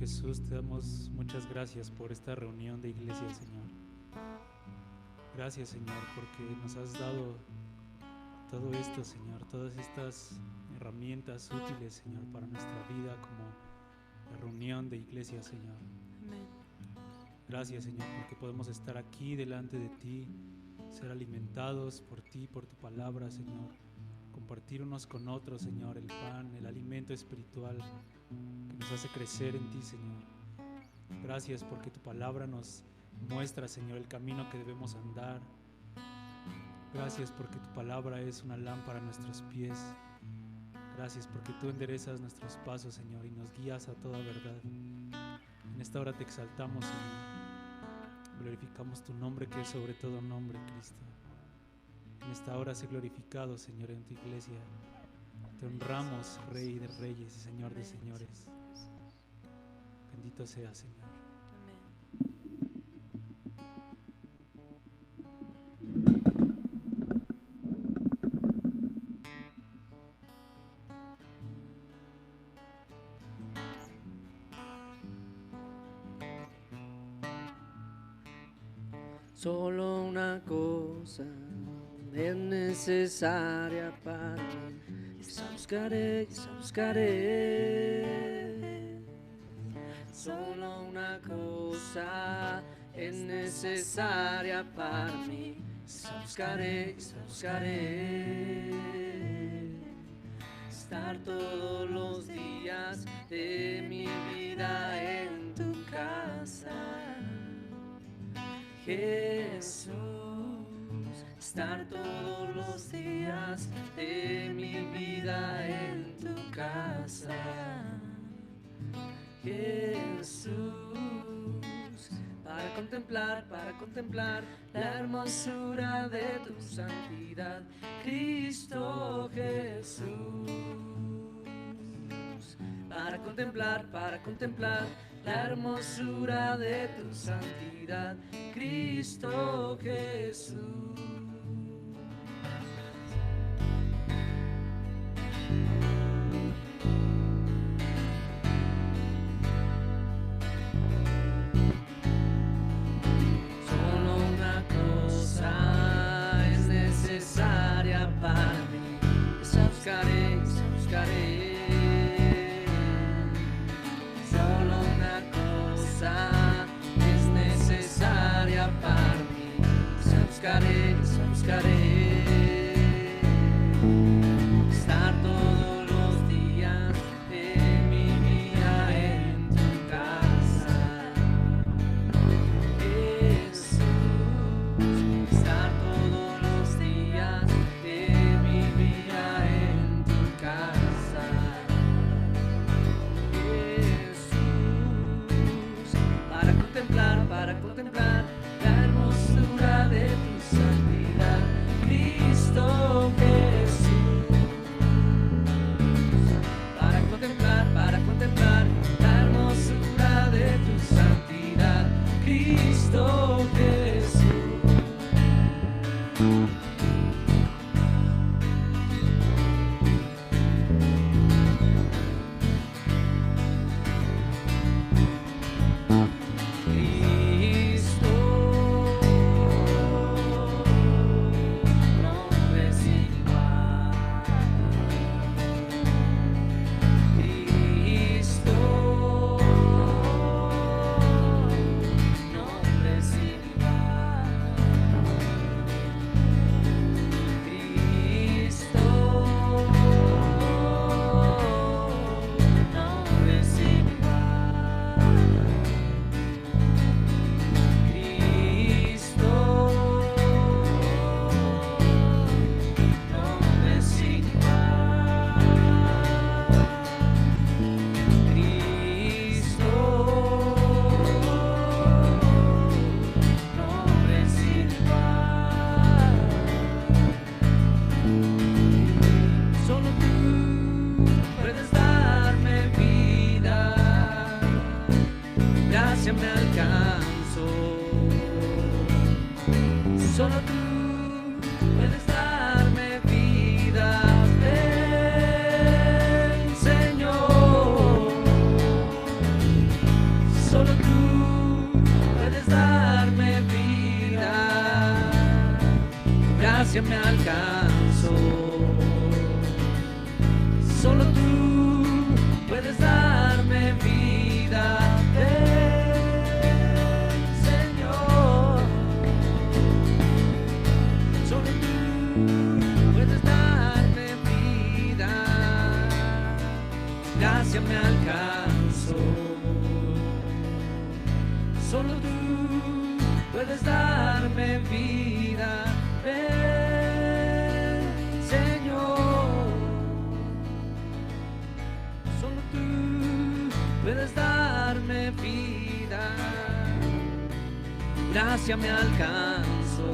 Jesús, te damos muchas gracias por esta reunión de iglesia, Señor. Gracias, Señor, porque nos has dado todo esto, Señor, todas estas herramientas útiles, Señor, para nuestra vida como la reunión de iglesia, Señor. Amén. Gracias, Señor, porque podemos estar aquí delante de ti, ser alimentados por ti, por tu palabra, Señor. Compartir unos con otros, Señor, el pan, el alimento espiritual que nos hace crecer en ti, Señor. Gracias porque tu palabra nos muestra, Señor, el camino que debemos andar. Gracias porque tu palabra es una lámpara a nuestros pies. Gracias porque tú enderezas nuestros pasos, Señor, y nos guías a toda verdad. En esta hora te exaltamos, Señor. Glorificamos tu nombre, que es sobre todo nombre, Cristo. En esta hora sé glorificado, Señor, en tu iglesia. Te honramos, Rey de reyes y Señor de señores. Bendito sea, Señor. Solo una cosa es necesaria para mí, esa buscaré, esa buscaré. Solo una cosa es necesaria para mí, esa buscaré, esa buscaré. Estar todos los días de mi vida en tu casa, Jesús. Estar todos los días de mi vida en tu casa, Jesús. Para contemplar la hermosura de tu santidad, Cristo Jesús. Para contemplar la hermosura de tu santidad, Cristo Jesús. Solo una cosa es necesaria para mí, esa buscaré, esa buscaré. Solo una cosa es necesaria para mí, esa buscaré, esa buscaré. Estar todos los días de mi vida en tu casa, Jesús. Estar todos los días de mi vida en tu casa, Jesús. Para contemplar la hermosura de tu santidad, Cristo Jesús. Para contemplar la hermosura de tu santidad, Cristo Jesús. Solo tú puedes darme vida, ven, Señor. gracia me alcanzó. Solo tú puedes darme vida, Señor. Solo tú puedes darme vida, gracia me alcanzó. Solo tú puedes darme vida, Señor. Solo tú puedes darme vida, gracia me alcanzó.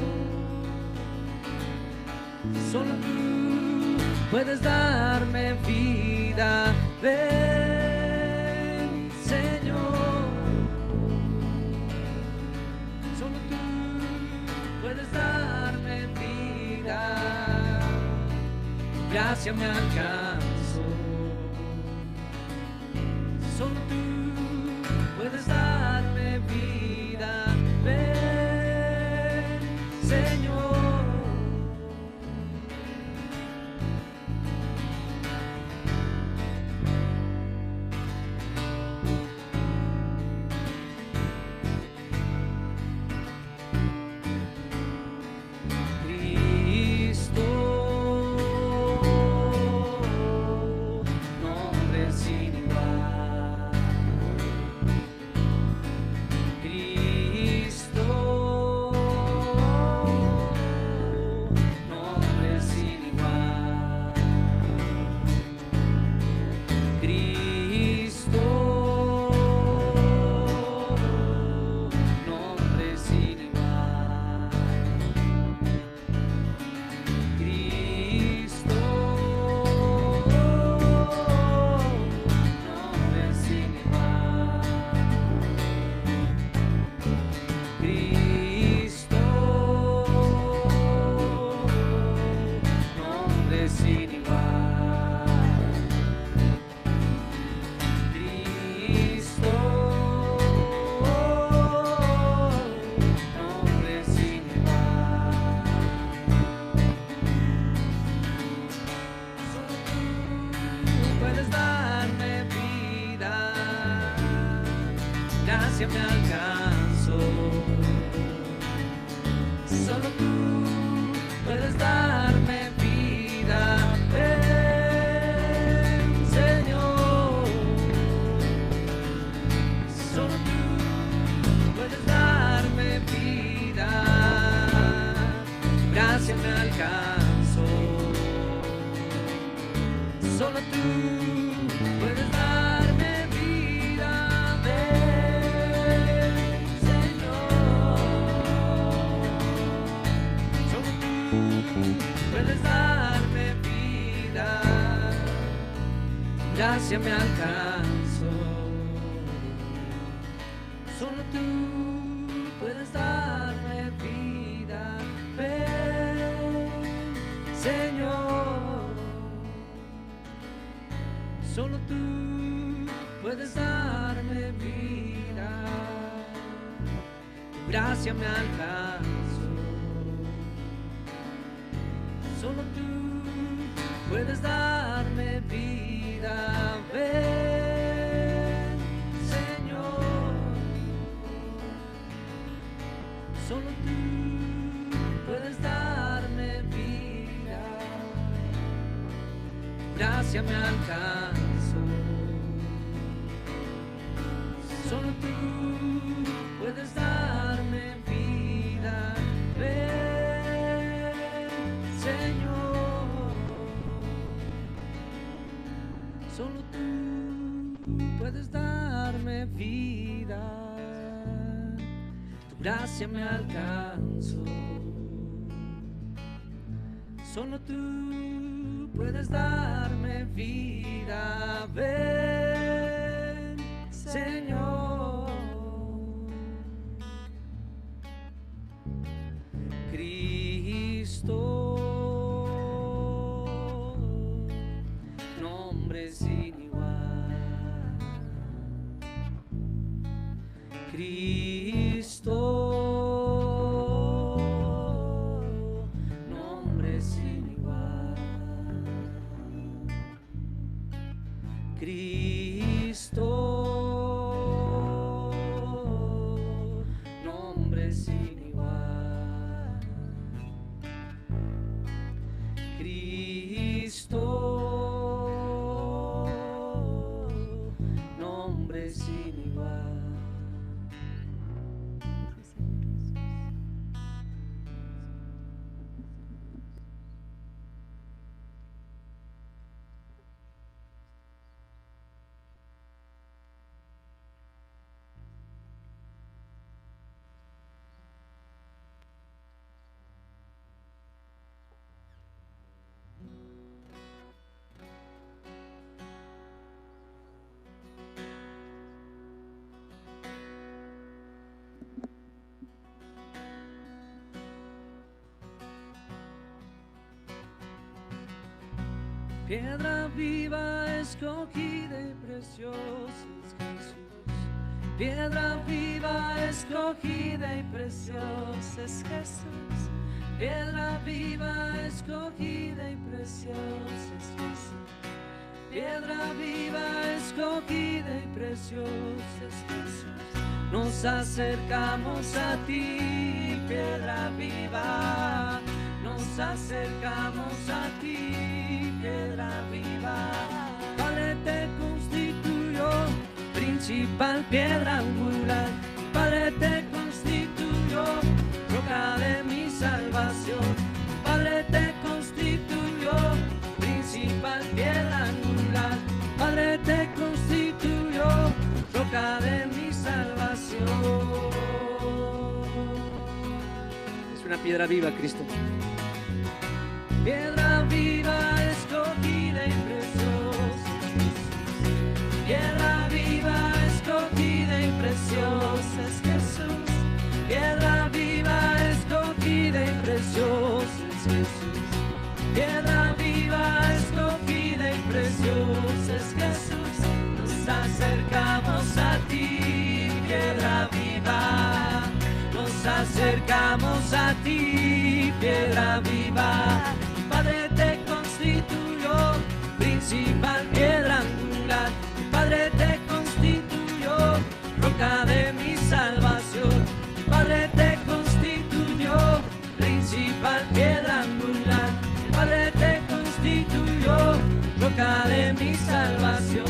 Solo tú puedes darme vida, Señor. Solo tú puedes darme vida, gracia me alcanzó. Solo tú puedes darme vida, Señor. Gracia me alcanzó. Solo tú puedes darme vida, Señor. Solo tú puedes darme vida, gracia me alcanzó. Solo tú puedes darme vida, puedes darme vida, gracia me alcanzó. Solo tú puedes darme vida, Señor. Solo tú puedes darme vida, gracia me alcanzó. Solo tú puedes darme vida, Señor. Solo tú puedes darme vida, gracia me alcanzó. Solo tú puedes darme vida, Señor. Solo tú puedes darme vida, tu gracia me alcanzó. Solo tú puedes darme vida, Señor. Cristo, nombre sin igual. Cristo, nombre nombre sin igual. Cristo, nombre sin igual. Cristo, nombre sin igual. Piedra viva, escogida y preciosa es Jesús. Piedra viva, escogida y preciosa es Jesús. Piedra viva, escogida y preciosa es Jesús. Piedra viva, escogida y preciosa es Jesús. Nos acercamos a ti, piedra viva. Nos acercamos a ti, piedra viva. Padre te constituyó principal piedra angular. Padre te constituyó roca de mi salvación. Padre te constituyó principal piedra angular. Padre te constituyó roca de mi salvación. Es una piedra viva, Cristo. Piedra viva, escogida y preciosa. Piedra viva, escogida y preciosa es Jesús. Piedra viva, escogida y preciosa es Jesús. Piedra viva, escogida y preciosa es Jesús. Nos acercamos a ti, piedra viva. Nos acercamos a ti, piedra viva. Padre te constituyó principal piedra angular. Padre te constituyó roca de mi salvación. Padre te constituyó principal piedra angular. Padre te constituyó roca de mi salvación.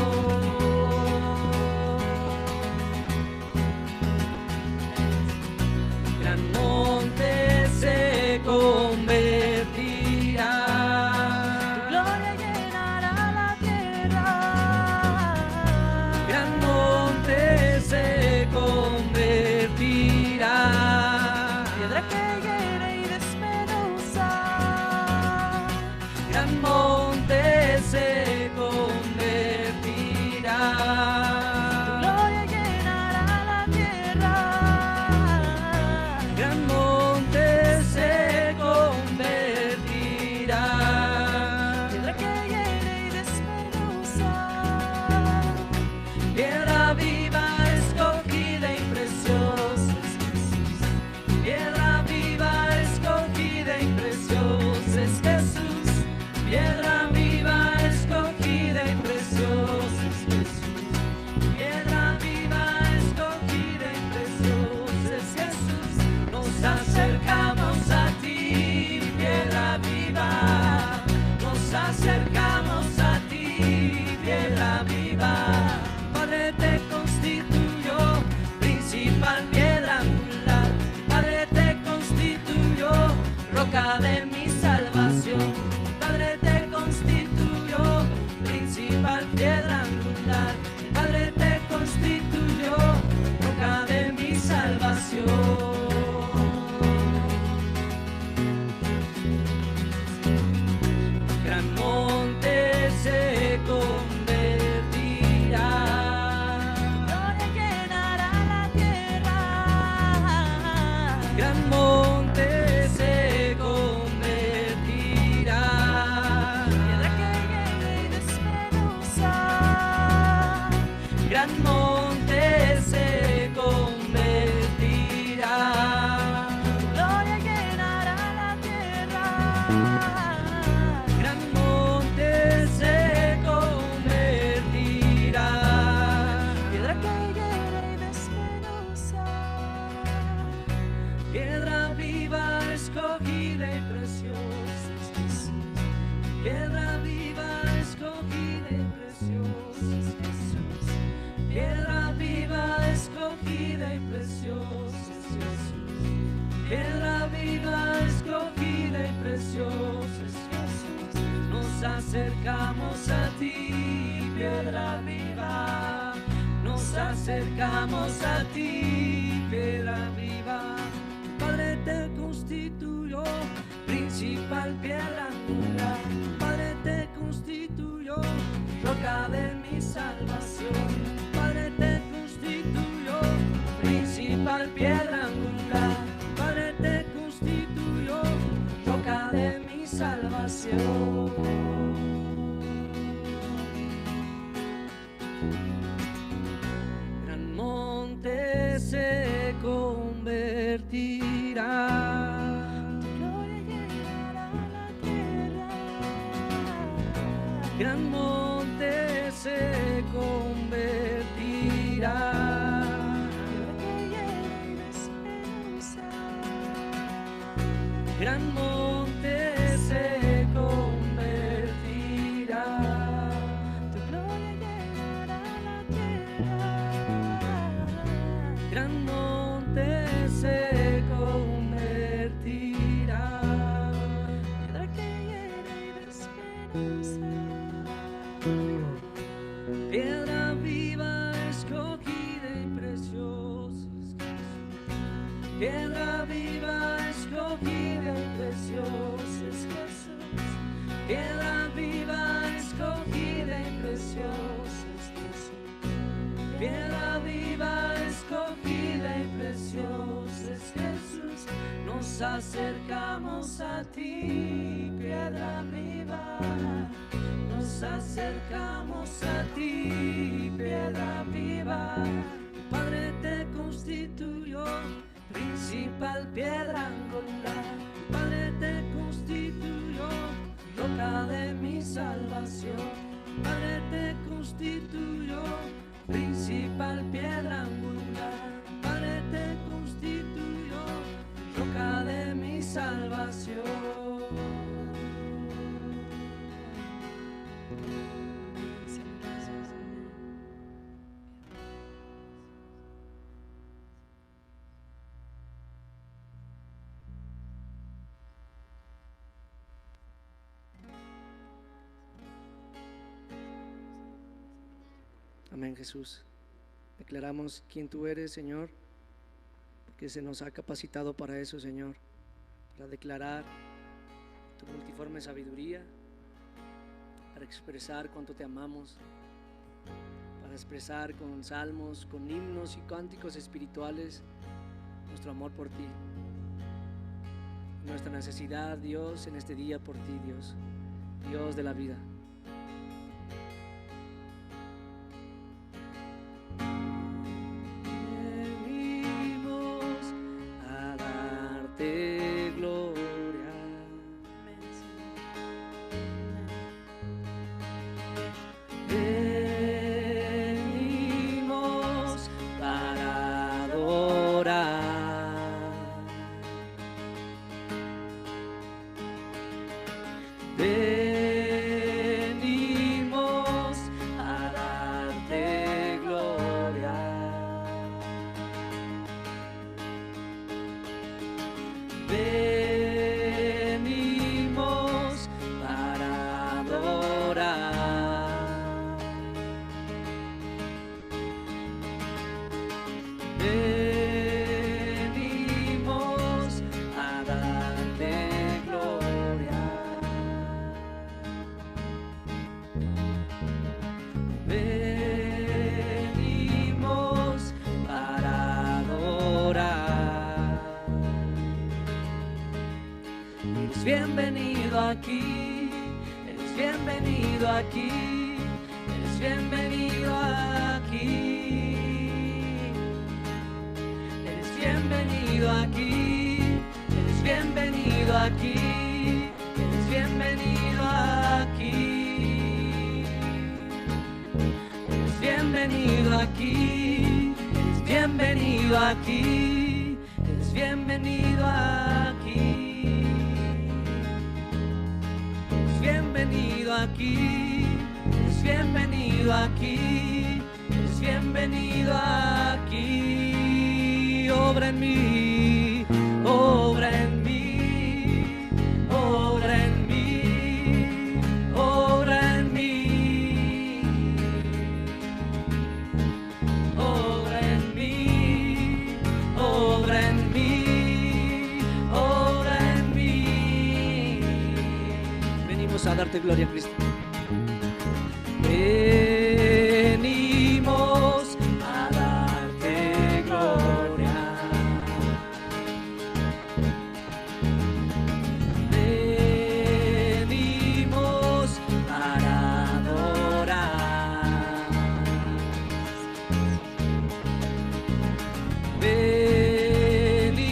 Gran monte se convertirá. Tu gloria llenará la tierra. Gran monte se convertirá. Piedra que hiere y desmenuza. Gran monte se convertirá. Tu gloria llenará la tierra. Gran monte se convertirá. Piedra que hiere y desmenuza. Piedra viva, escogida y preciosa es Jesús. Piedra viva, escogida y preciosa es Jesús. Piedra viva, escogida y preciosa es Jesús. Piedra viva, escogida y preciosa es Jesús. Nos acercamos a ti, piedra viva. Nos acercamos a ti, piedra viva. Padre te constituyó principal piedra angular. Padre te constituyó roca de mi salvación. Padre te constituyó principal piedra angular. Padre te constituyó roca de mi salvación. Gran monte nos acercamos a ti, piedra viva. Nos acercamos a ti, piedra viva. Padre, te constituyó principal piedra angular. Padre, te constituyó roca de mi salvación. Padre, te constituyó principal piedra angular. Padre, te constituyó roca de mi salvación. Gran monte se convertirá. Gran monte se convertirá. Gran monte se convertirá. Tu gloria llenará la tierra. Gran monte se convertirá. Piedra que llena y de esperanza. Piedra viva, escogida y preciosa. Piedra viva, escogida y preciosa es Jesús. Piedra viva, escogida y preciosa es Jesús. Piedra viva, escogida y preciosa es Jesús. Nos acercamos a ti, piedra viva. Nos acercamos a ti, piedra viva. Padre, te constituyó principal piedra angular. Padre, te constituyó roca de mi salvación. Padre, te constituyó principal piedra angular. Padre, te constituyó roca de mi salvación. Amén, Jesús. Declaramos quién tú eres, Señor, porque se nos ha capacitado para eso, Señor, para declarar tu multiforme sabiduría, para expresar cuánto te amamos, para expresar con salmos, con himnos y cánticos espirituales nuestro amor por ti, nuestra necesidad, Dios, en este día por ti, Dios, Dios de la vida. Bienvenido aquí, eres bienvenido aquí, eres bienvenido aquí, eres bienvenido aquí, eres bienvenido aquí, eres bienvenido aquí, eres bienvenido aquí, eres bienvenido aquí, eres bienvenido aquí. Bienvenido aquí, es bienvenido aquí, es bienvenido aquí. Obra en mí, obra en mí, obra en mí, obra venimos a darte gloria, Cristo. Venimos a darte gloria. Venimos para adorar. Venimos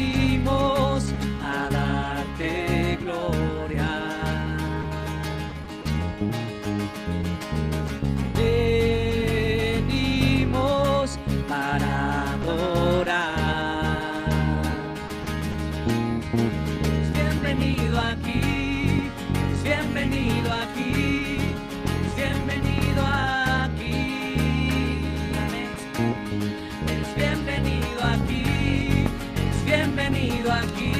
a darte gloria. Venimos para adorar. Es bienvenido aquí, es bienvenido aquí, es bienvenido aquí. Es bienvenido aquí, es bienvenido aquí,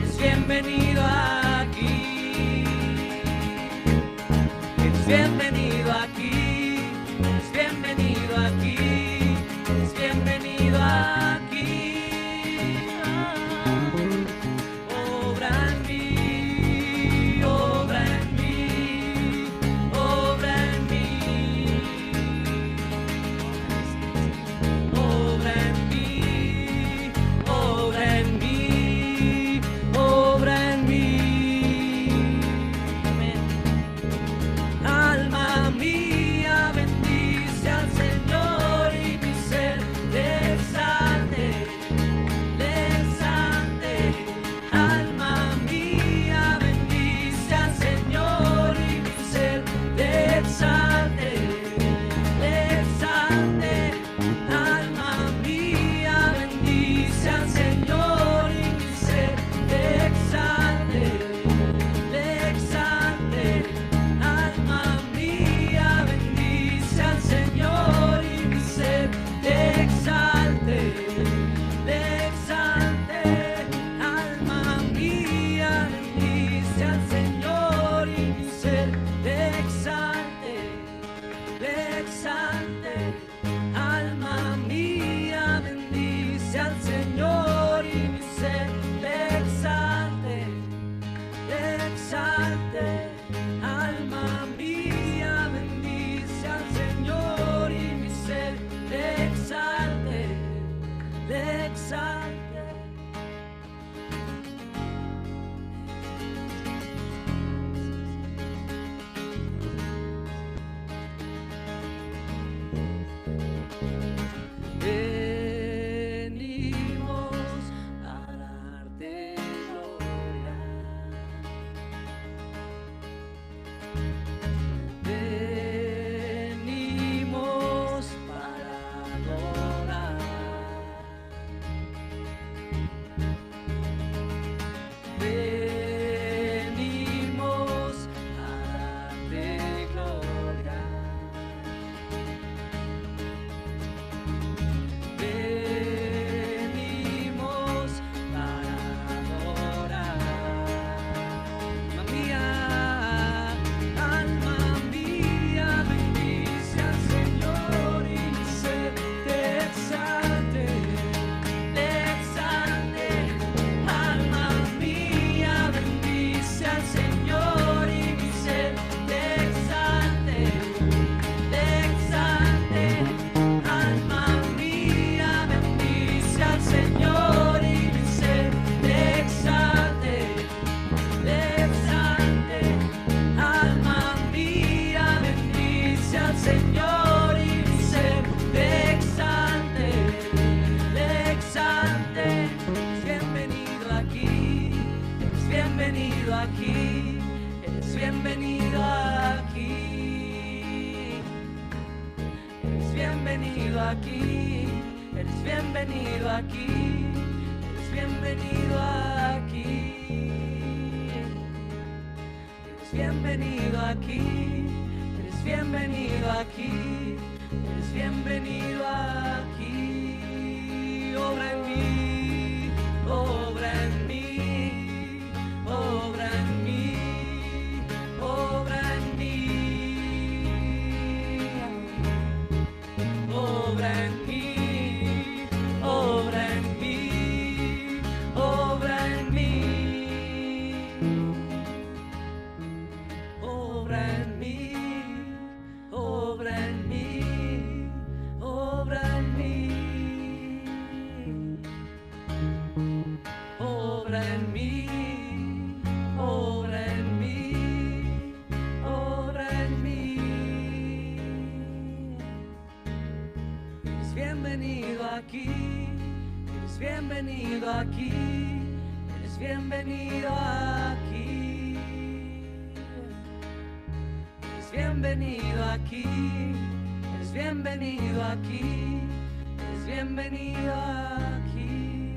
es bienvenido aquí. Es bienvenido aquí, es bienvenido aquí, es bienvenido aquí. Obra en mí, obra en mí, obra en mí. Obra en mí, obra en mí, obra en mí. Alma mía, bendice al Señor y mi ser le exalte, le exalte. Alma mía, bendice al Señor y mi ser le exalte, le exalte. Alma mía, bendice al Señor y mi ser le exalte, le exalte. Alma mía, bendice al Señor y mi ser le exalte, le exalte. Alma mía, bendice al Señor y mi ser le exalte, le exalte. Alma mía, bendice al Señor y mi ser le exalte, le exalte. Alma mía, bendice al Señor y mi ser le exalte, le exalte. Venimos a darte gloria. Venimos para adorar. Venimos a darte gloria. Venimos para adorar. Alma mía, bendice al Señor y mi ser te exalte, te exalte. Alma mía, bendice al Señor y mi ser te exalte, te exalte. Alma mía, bendice al Señor y mi ser te exalte, te exalte. Alma mía, bendice al Señor y mi ser te exalte, te exalte. Es bienvenido aquí, es bienvenido aquí, es bienvenido aquí. Eres bienvenido aquí, eres bienvenido aquí, eres bienvenido aquí. Eres bienvenido aquí, eres bienvenido aquí, eres bienvenido aquí. Obra en mí, obra en mí, obra en mí, obra en mí. Obra en mí, obra en mí, obra en mí. obra en mí, obra en mí, obra en mí, obra en mí, obra en mí, obra en mí. Eres bienvenido aquí, eres bienvenido aquí, eres bienvenido aquí. Eres bienvenido aquí, eres bienvenido aquí, eres bienvenido aquí.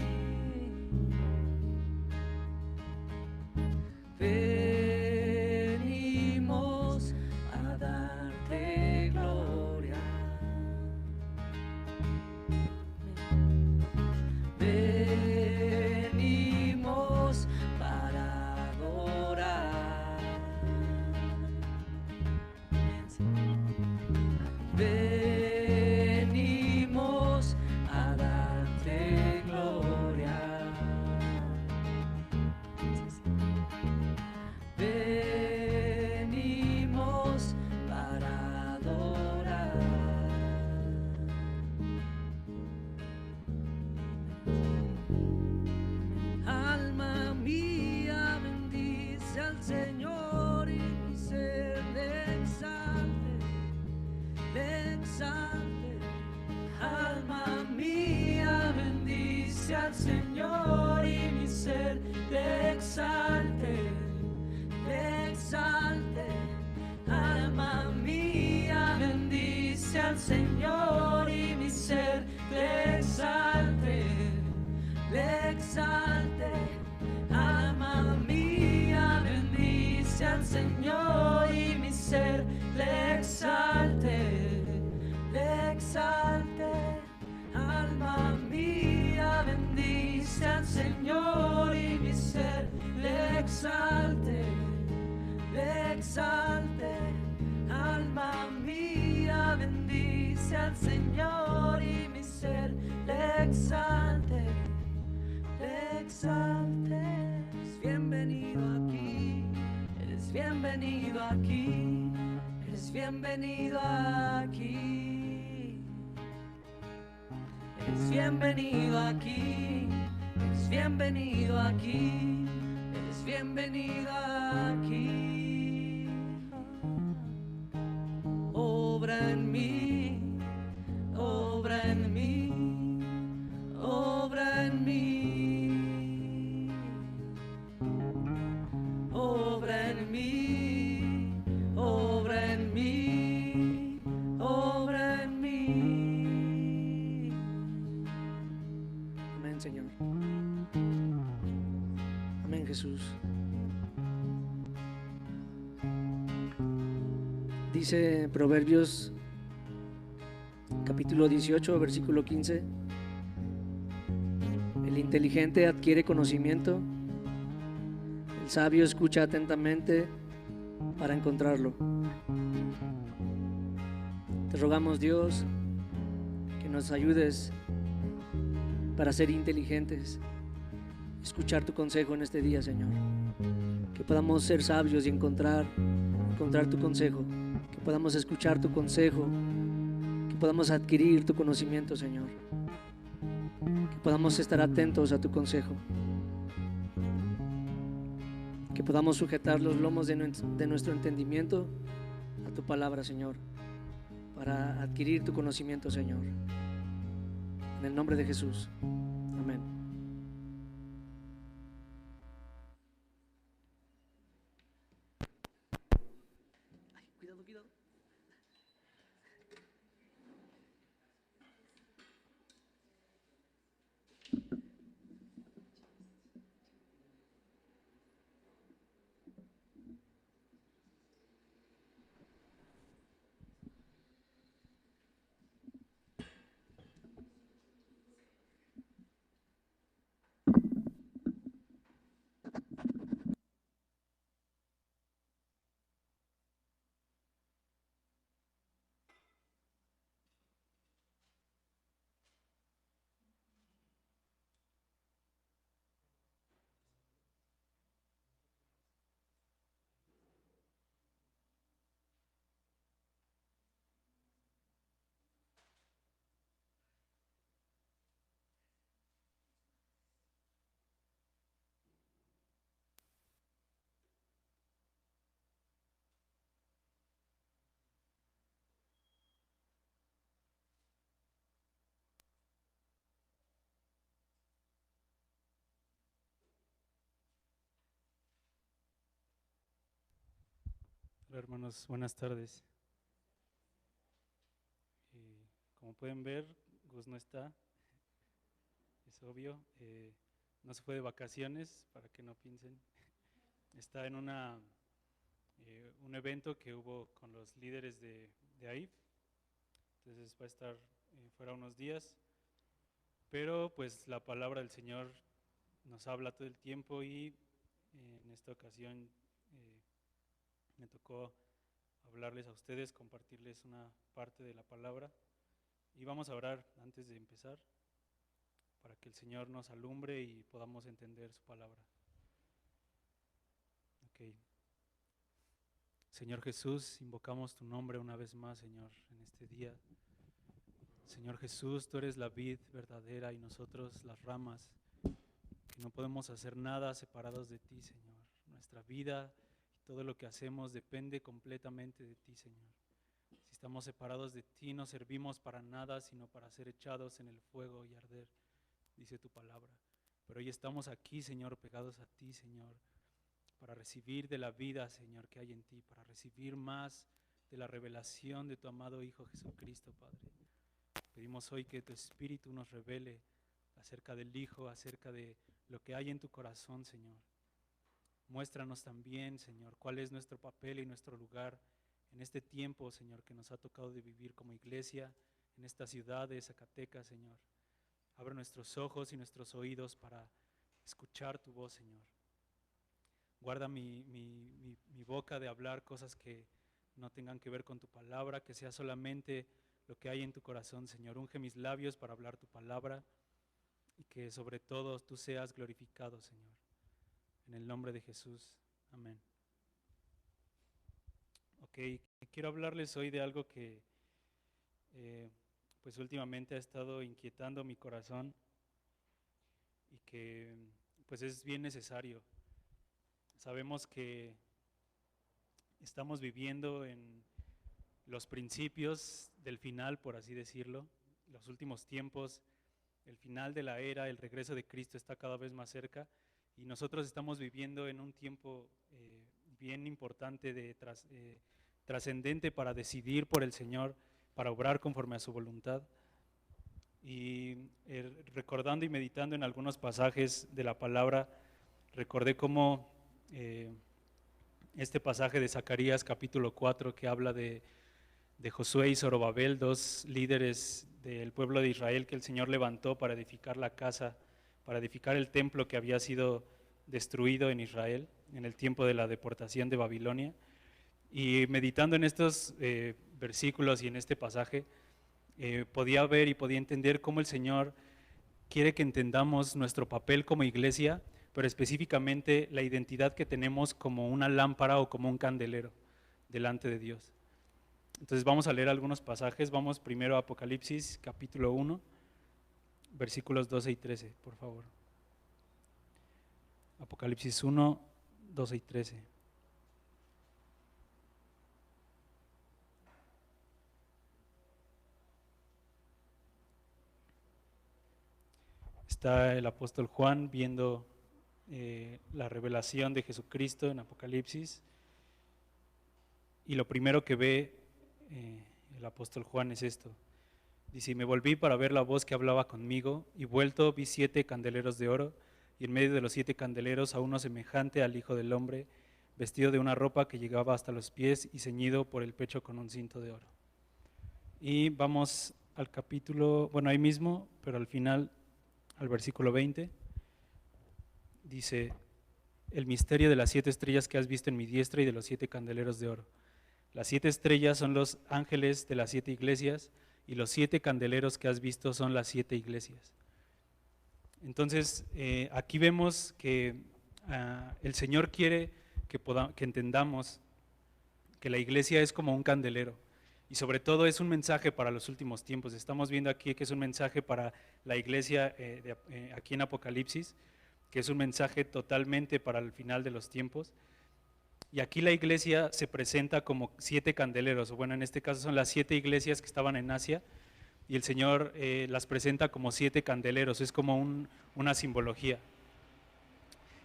Venimos a darte gloria. Venimos para adorar. Venimos a darte gloria. Venimos para adorar. Alma mía, bendice al Señor y mi ser le exalte, le exalte. Alma mía, bendice al Señor y mi ser le exalte, le exalte. Alma mía, bendice al Señor y mi ser le exalte, le exalte. Alma mía, bendice al Señor y mi ser le exalte, le exalte. Alma mía, bendice al Señor y mi ser le exalte, le exalte. Alma mía, bendice al Señor y mi ser le exalte, le exalte. Eres bienvenido aquí, eres bienvenido aquí, eres bienvenido aquí. Eres bienvenido aquí, eres bienvenido aquí, eres bienvenido aquí. Obra en mí, obra en mí, obra en mí, obra en mí, obra en mí, obra en mí. Amén, Señor. Amén, Jesús. Dice Proverbios capítulo 18, versículo 15: el inteligente adquiere conocimiento, el sabio escucha atentamente para encontrarlo. Te rogamos, Dios, que nos ayudes para ser inteligentes, escuchar tu consejo en este día, Señor. Que podamos ser sabios y encontrar tu consejo, que podamos escuchar tu consejo, que podamos adquirir tu conocimiento, Señor, que podamos estar atentos a tu consejo, que podamos sujetar los lomos de nuestro entendimiento a tu palabra, Señor, para adquirir tu conocimiento, Señor. En el nombre de Jesús. Amén. Ay, cuidado, cuidado. Hola hermanos, buenas tardes. Como pueden ver, Gus no está, es obvio. No se fue de vacaciones, para que no piensen. Está en un evento que hubo con los líderes de AIF. Entonces va a estar fuera unos días. Pero pues la palabra del Señor nos habla todo el tiempo y en esta ocasión me tocó hablarles a ustedes, compartirles una parte de la palabra. Y vamos a orar antes de empezar para que el Señor nos alumbre y podamos entender su palabra. Ok. Señor Jesús, invocamos tu nombre una vez más, Señor, en este día. Señor Jesús, tú eres la vid verdadera y nosotros las ramas, que no podemos hacer nada separados de ti, Señor. Nuestra vida y todo lo que hacemos depende completamente de ti, Señor. Si estamos separados de ti, no servimos para nada, sino para ser echados en el fuego y arder, dice tu palabra. Pero hoy estamos aquí, Señor, pegados a ti, Señor, para recibir de la vida, Señor, que hay en ti, para recibir más de la revelación de tu amado Hijo Jesucristo, Padre. Pedimos hoy que tu Espíritu nos revele acerca del Hijo, acerca de lo que hay en tu corazón, Señor. Muéstranos también, Señor, cuál es nuestro papel y nuestro lugar en este tiempo, Señor, que nos ha tocado de vivir como iglesia en esta ciudad de Zacatecas, Señor. Abre nuestros ojos y nuestros oídos para escuchar tu voz, Señor. Guarda mi boca de hablar cosas que no tengan que ver con tu palabra, que sea solamente lo que hay en tu corazón, Señor. Unge mis labios para hablar tu palabra y que sobre todo tú seas glorificado, Señor. En el nombre de Jesús. Amén. Ok, quiero hablarles hoy de algo que pues últimamente ha estado inquietando mi corazón y que pues es bien necesario. Sabemos que estamos viviendo en los principios del final, por así decirlo, los últimos tiempos, el final de la era, el regreso de Cristo está cada vez más cerca y nosotros estamos viviendo en un tiempo bien importante, trascendente para decidir por el Señor, para obrar conforme a su voluntad. Y recordando y meditando en algunos pasajes de la palabra, recordé cómo este pasaje de Zacarías capítulo 4 que habla de Josué y Zorobabel, dos líderes del pueblo de Israel que el Señor levantó para edificar la casa, para edificar el templo que había sido destruido en Israel en el tiempo de la deportación de Babilonia. Y meditando en estos versículos y en este pasaje, podía ver y podía entender cómo el Señor quiere que entendamos nuestro papel como iglesia, pero específicamente la identidad que tenemos como una lámpara o como un candelero delante de Dios. Entonces vamos a leer algunos pasajes. Vamos primero a Apocalipsis capítulo 1, versículos 12 y 13, por favor. Apocalipsis 1, 12 y 13. Está el apóstol Juan viendo la revelación de Jesucristo en Apocalipsis y lo primero que ve el apóstol Juan es esto. Dice, y me volví para ver la voz que hablaba conmigo y vuelto vi 7 candeleros de oro y en medio de los 7 candeleros a uno semejante al Hijo del Hombre, vestido de una ropa que llegaba hasta los pies y ceñido por el pecho con un cinto de oro. Y vamos al capítulo, bueno ahí mismo, pero al final, al versículo 20, dice, el misterio de las 7 estrellas que has visto en mi diestra y de los 7 candeleros de oro. Las 7 estrellas son los ángeles de las 7 iglesias y los 7 candeleros que has visto son las 7 iglesias. Entonces, aquí vemos que el Señor quiere que entendamos que la iglesia es como un candelero y sobre todo es un mensaje para los últimos tiempos. Estamos viendo aquí que es un mensaje para la iglesia aquí en Apocalipsis, que es un mensaje totalmente para el final de los tiempos. Y aquí la iglesia se presenta como 7 candeleros, o bueno, en este caso son las 7 iglesias que estaban en Asia, y el Señor las presenta como 7 candeleros, es como una simbología.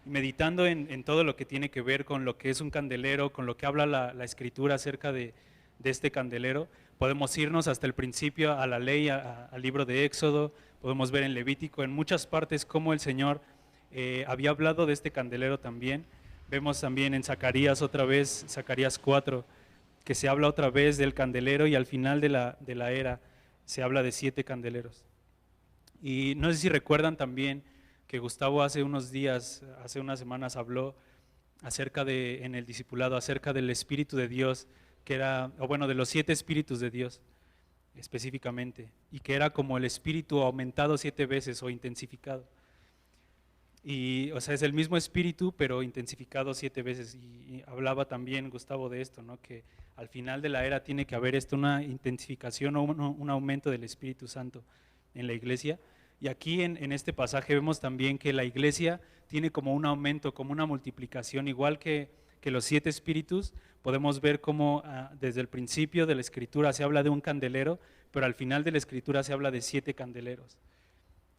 meditando en todo lo que tiene que ver con lo que es un candelero, con lo que habla la Escritura acerca de este candelero. Podemos irnos hasta el principio a la ley, al libro de Éxodo, podemos ver en Levítico, en muchas partes cómo el Señor había hablado de este candelero también. Vemos también en Zacarías otra vez, Zacarías 4, que se habla otra vez del candelero, y al final de la era se habla de 7 candeleros. Y no sé si recuerdan también que Gustavo hace unos días, hace unas semanas, habló acerca en el discipulado, acerca del Espíritu de Dios, que era, o bueno, de los 7 Espíritus de Dios específicamente, y que era como el Espíritu aumentado 7 veces o intensificado. Y, o sea, es el mismo Espíritu, pero intensificado 7 veces. Y hablaba también Gustavo de esto, ¿no? Que al final de la era tiene que haber una intensificación o un aumento del Espíritu Santo en la iglesia. Y aquí en este pasaje vemos también que la iglesia tiene como un aumento, como una multiplicación, igual que los 7 espíritus. Podemos ver cómo desde el principio de la Escritura se habla de un candelero, pero al final de la Escritura se habla de 7 candeleros.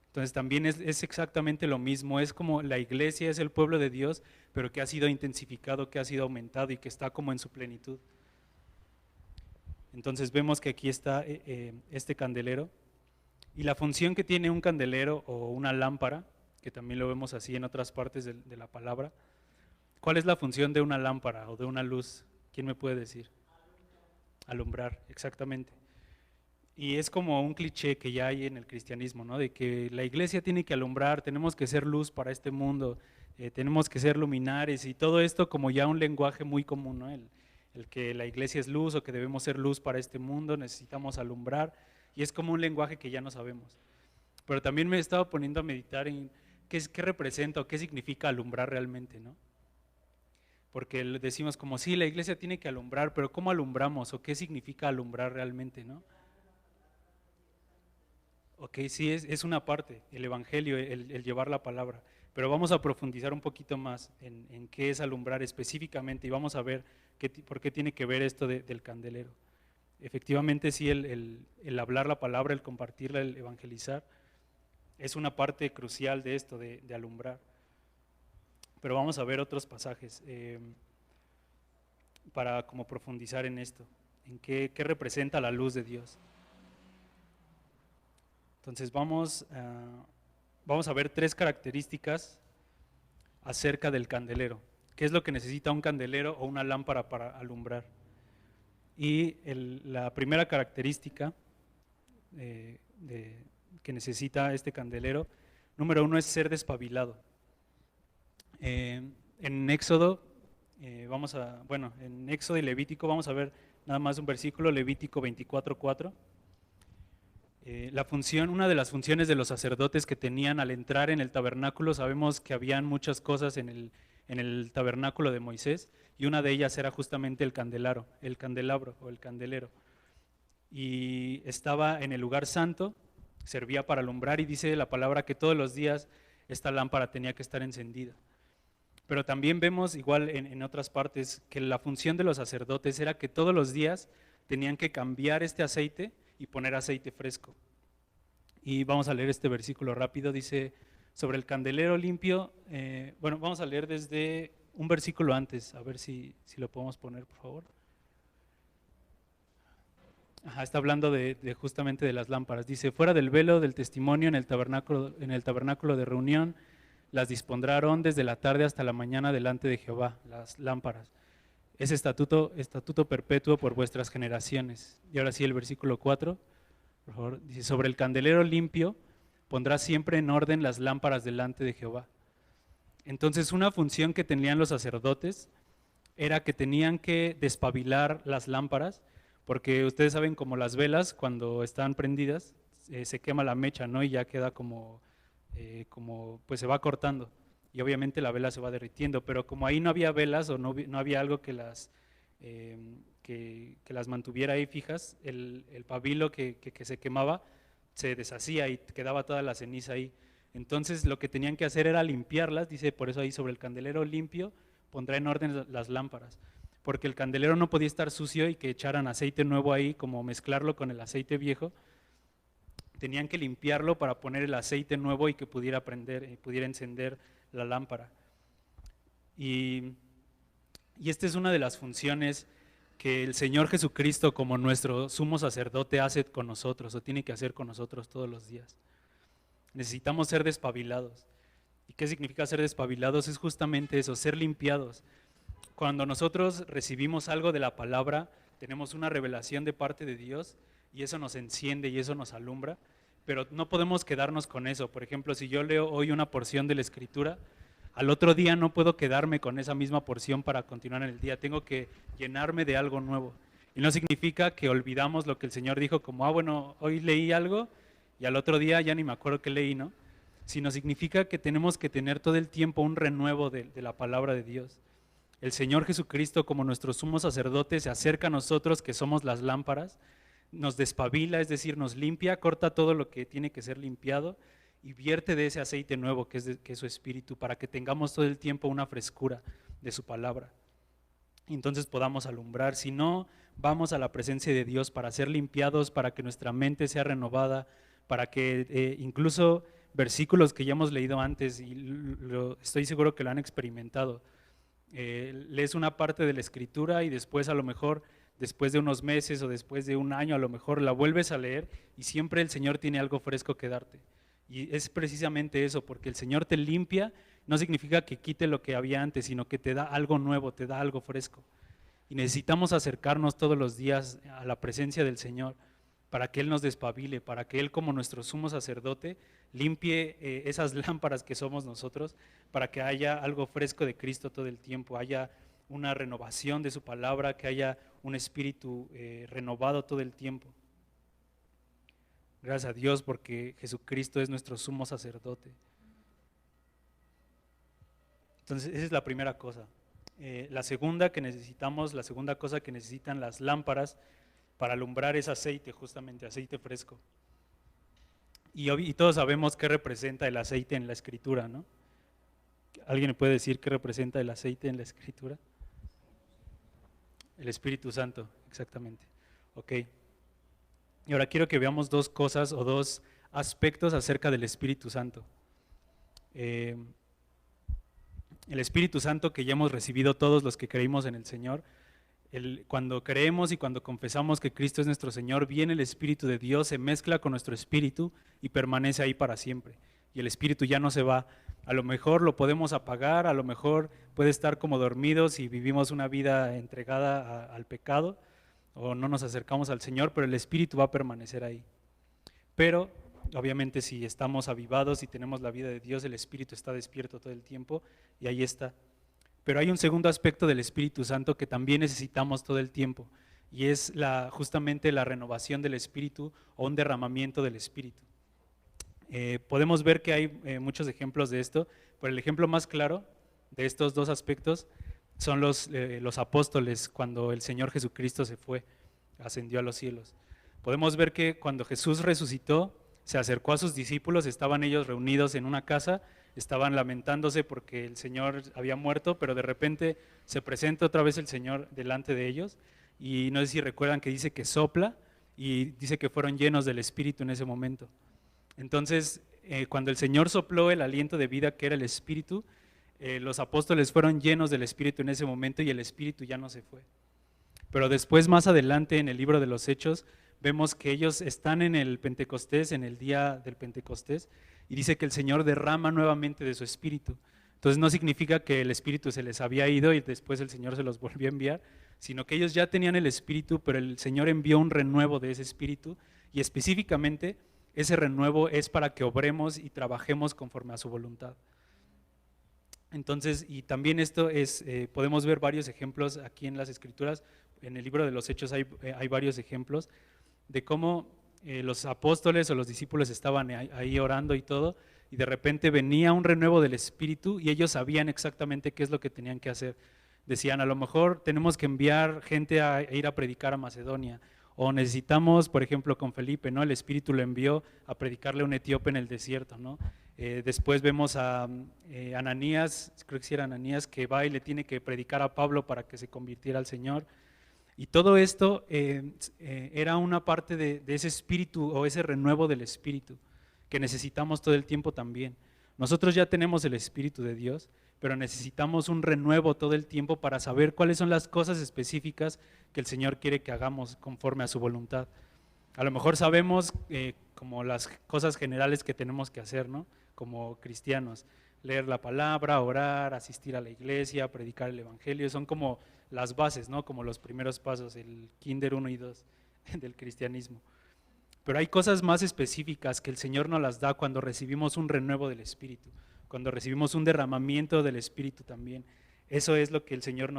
Entonces también es exactamente lo mismo, es como la iglesia es el pueblo de Dios, pero que ha sido intensificado, que ha sido aumentado y que está como en su plenitud. Entonces vemos que aquí está este candelero. Y la función que tiene un candelero o una lámpara, que también lo vemos así en otras partes de la palabra. ¿Cuál es la función de una lámpara o de una luz? ¿Quién me puede decir? Alumbrar, exactamente. Y es como un cliché que ya hay en el cristianismo, ¿no? De que la iglesia tiene que alumbrar, tenemos que ser luz para este mundo, tenemos que ser luminares, y todo esto como ya un lenguaje muy común, ¿no? El que la iglesia es luz, o que debemos ser luz para este mundo, necesitamos alumbrar. Y es como un lenguaje que ya no sabemos. Pero también me he estado poniendo a meditar en qué representa o qué significa alumbrar realmente, ¿no? Porque decimos como, sí, la iglesia tiene que alumbrar, pero ¿cómo alumbramos? ¿O qué significa alumbrar realmente, no? Ok, sí, es una parte, el evangelio, el llevar la palabra. Pero vamos a profundizar un poquito más en qué es alumbrar específicamente, y vamos a ver por qué tiene que ver esto del candelero. Efectivamente, sí, el hablar la palabra, el compartirla, el evangelizar, es una parte crucial de esto, de alumbrar. Pero vamos a ver otros pasajes para como profundizar en esto, en qué representa la luz de Dios. Entonces vamos a ver 3 características acerca del candelero. ¿Qué es lo que necesita un candelero o una lámpara para alumbrar? Y la primera característica que necesita este candelero, número 1, es ser despabilado. En Éxodo, en Éxodo y Levítico, vamos a ver nada más un versículo, Levítico 24:4. Una de las funciones de los sacerdotes que tenían al entrar en el tabernáculo, sabemos que habían muchas cosas en el tabernáculo de Moisés, y una de ellas era justamente el candelabro o el candelero. Y estaba en el lugar santo, servía para alumbrar, y dice la palabra que todos los días esta lámpara tenía que estar encendida. Pero también vemos igual en otras partes que la función de los sacerdotes era que todos los días tenían que cambiar este aceite y poner aceite fresco. Y vamos a leer este versículo rápido, dice, sobre el candelero limpio, vamos a leer desde un versículo antes, a ver si lo podemos poner, por favor. Está hablando justamente de las lámparas. Dice, fuera del velo del testimonio en el tabernáculo de reunión, las dispondrá Aarón desde la tarde hasta la mañana delante de Jehová, las lámparas. Es estatuto perpetuo por vuestras generaciones. Y ahora sí el versículo 4, por favor, dice, sobre el candelero limpio pondrá siempre en orden las lámparas delante de Jehová. Entonces, una función que tenían los sacerdotes era que tenían que despabilar las lámparas, porque ustedes saben, como las velas, cuando están prendidas, se quema la mecha, ¿no? Y ya queda como pues se va cortando, y obviamente la vela se va derritiendo, pero como ahí no había velas o no había algo que las mantuviera ahí fijas, el pabilo que se quemaba se deshacía y quedaba toda la ceniza ahí. Entonces lo que tenían que hacer era limpiarlas, dice, por eso ahí sobre el candelero limpio pondrá en orden las lámparas, porque el candelero no podía estar sucio y que echaran aceite nuevo ahí, como mezclarlo con el aceite viejo. Tenían que limpiarlo para poner el aceite nuevo y que pudiera prender, pudiera encender la lámpara. Y esta es una de las funciones que el Señor Jesucristo, como nuestro sumo sacerdote, hace con nosotros o tiene que hacer con nosotros todos los días. Necesitamos ser despabilados. ¿Y qué significa ser despabilados? Es justamente eso, ser limpiados. Cuando nosotros recibimos algo de la palabra, tenemos una revelación de parte de Dios y eso nos enciende y eso nos alumbra, pero no podemos quedarnos con eso. Por ejemplo, si yo leo hoy una porción de la Escritura, al otro día no puedo quedarme con esa misma porción para continuar en el día, tengo que llenarme de algo nuevo. Y no significa que olvidamos lo que el Señor dijo, como, bueno, hoy leí algo y al otro día ya ni me acuerdo qué leí, ¿no? Sino significa que tenemos que tener todo el tiempo un renuevo de la palabra de Dios. El Señor Jesucristo, como nuestro sumo sacerdote, se acerca a nosotros que somos las lámparas, nos despabila, es decir, nos limpia, corta todo lo que tiene que ser limpiado y vierte de ese aceite nuevo que es su Espíritu, para que tengamos todo el tiempo una frescura de su palabra. Y entonces podamos alumbrar. Si no, vamos a la presencia de Dios para ser limpiados, para que nuestra mente sea renovada, para que incluso versículos que ya hemos leído antes, y estoy seguro que lo han experimentado, lees una parte de la Escritura y después a lo mejor, después de unos meses o después de un año, a lo mejor la vuelves a leer y siempre el Señor tiene algo fresco que darte. Y es precisamente eso, porque el Señor te limpia, no significa que quite lo que había antes, sino que te da algo nuevo, te da algo fresco. Y necesitamos acercarnos todos los días a la presencia del Señor para que Él nos despabile, para que Él, como nuestro sumo sacerdote, limpie esas lámparas que somos nosotros, para que haya algo fresco de Cristo todo el tiempo, haya una renovación de su palabra, que haya un espíritu renovado todo el tiempo. Gracias a Dios porque Jesucristo es nuestro sumo sacerdote. Entonces esa es la primera cosa. La segunda cosa que necesitan las lámparas para alumbrar es aceite, justamente aceite fresco. Y todos sabemos qué representa el aceite en la Escritura, ¿no? ¿Alguien me puede decir qué representa el aceite en la Escritura? El Espíritu Santo, exactamente. Ok. Y ahora quiero que veamos dos cosas o dos aspectos acerca del Espíritu Santo. El Espíritu Santo que ya hemos recibido todos los que creímos en el Señor, cuando creemos y cuando confesamos que Cristo es nuestro Señor, viene el Espíritu de Dios, se mezcla con nuestro espíritu y permanece ahí para siempre. Y el espíritu ya no se va. A lo mejor lo podemos apagar, a lo mejor puede estar como dormidos si vivimos una vida entregada al pecado o no nos acercamos al Señor, pero el espíritu va a permanecer ahí. Pero obviamente si estamos avivados y tenemos la vida de Dios, el espíritu está despierto todo el tiempo y ahí está. Pero hay un segundo aspecto del Espíritu Santo que también necesitamos todo el tiempo y es justamente la renovación del Espíritu o un derramamiento del Espíritu. Podemos ver que hay muchos ejemplos de esto, pero el ejemplo más claro de estos dos aspectos son los apóstoles cuando el Señor Jesucristo se fue, ascendió a los cielos. Podemos ver que cuando Jesús resucitó, se acercó a sus discípulos, estaban ellos reunidos en una casa, estaban lamentándose porque el Señor había muerto, pero de repente se presenta otra vez el Señor delante de ellos y no sé si recuerdan que dice que sopla y dice que fueron llenos del Espíritu en ese momento. Entonces, cuando el Señor sopló el aliento de vida que era el Espíritu, los apóstoles fueron llenos del Espíritu en ese momento y el Espíritu ya no se fue. Pero después, más adelante en el libro de los Hechos, vemos que ellos están en el Pentecostés, en el día del Pentecostés, y dice que el Señor derrama nuevamente de su Espíritu. Entonces no significa que el Espíritu se les había ido y después el Señor se los volvió a enviar, sino que ellos ya tenían el Espíritu, pero el Señor envió un renuevo de ese Espíritu, y específicamente ese renuevo es para que obremos y trabajemos conforme a su voluntad. Entonces, y también esto es, podemos ver varios ejemplos aquí en las Escrituras, en el libro de los Hechos hay varios ejemplos de cómo los apóstoles o los discípulos estaban ahí orando y todo, y de repente venía un renuevo del Espíritu y ellos sabían exactamente qué es lo que tenían que hacer. Decían, a lo mejor tenemos que enviar gente a ir a predicar a Macedonia, o necesitamos, por ejemplo, con Felipe, ¿no? El Espíritu lo envió a predicarle a un etíope en el desierto, ¿no? Después vemos a Ananías, creo que sí era Ananías, que va y le tiene que predicar a Pablo para que se convirtiera al Señor. Y todo esto era una parte de ese espíritu o ese renuevo del Espíritu que necesitamos todo el tiempo también. Nosotros ya tenemos el Espíritu de Dios, pero necesitamos un renuevo todo el tiempo para saber cuáles son las cosas específicas que el Señor quiere que hagamos conforme a su voluntad. A lo mejor sabemos como las cosas generales que tenemos que hacer, ¿no? Como cristianos, leer la palabra, orar, asistir a la iglesia, predicar el evangelio, son como las bases, ¿no? Como los primeros pasos, el kinder 1 y 2 del cristianismo. Pero hay cosas más específicas que el Señor nos las da cuando recibimos un renuevo del Espíritu, cuando recibimos un derramamiento del Espíritu también. Eso es lo que el Señor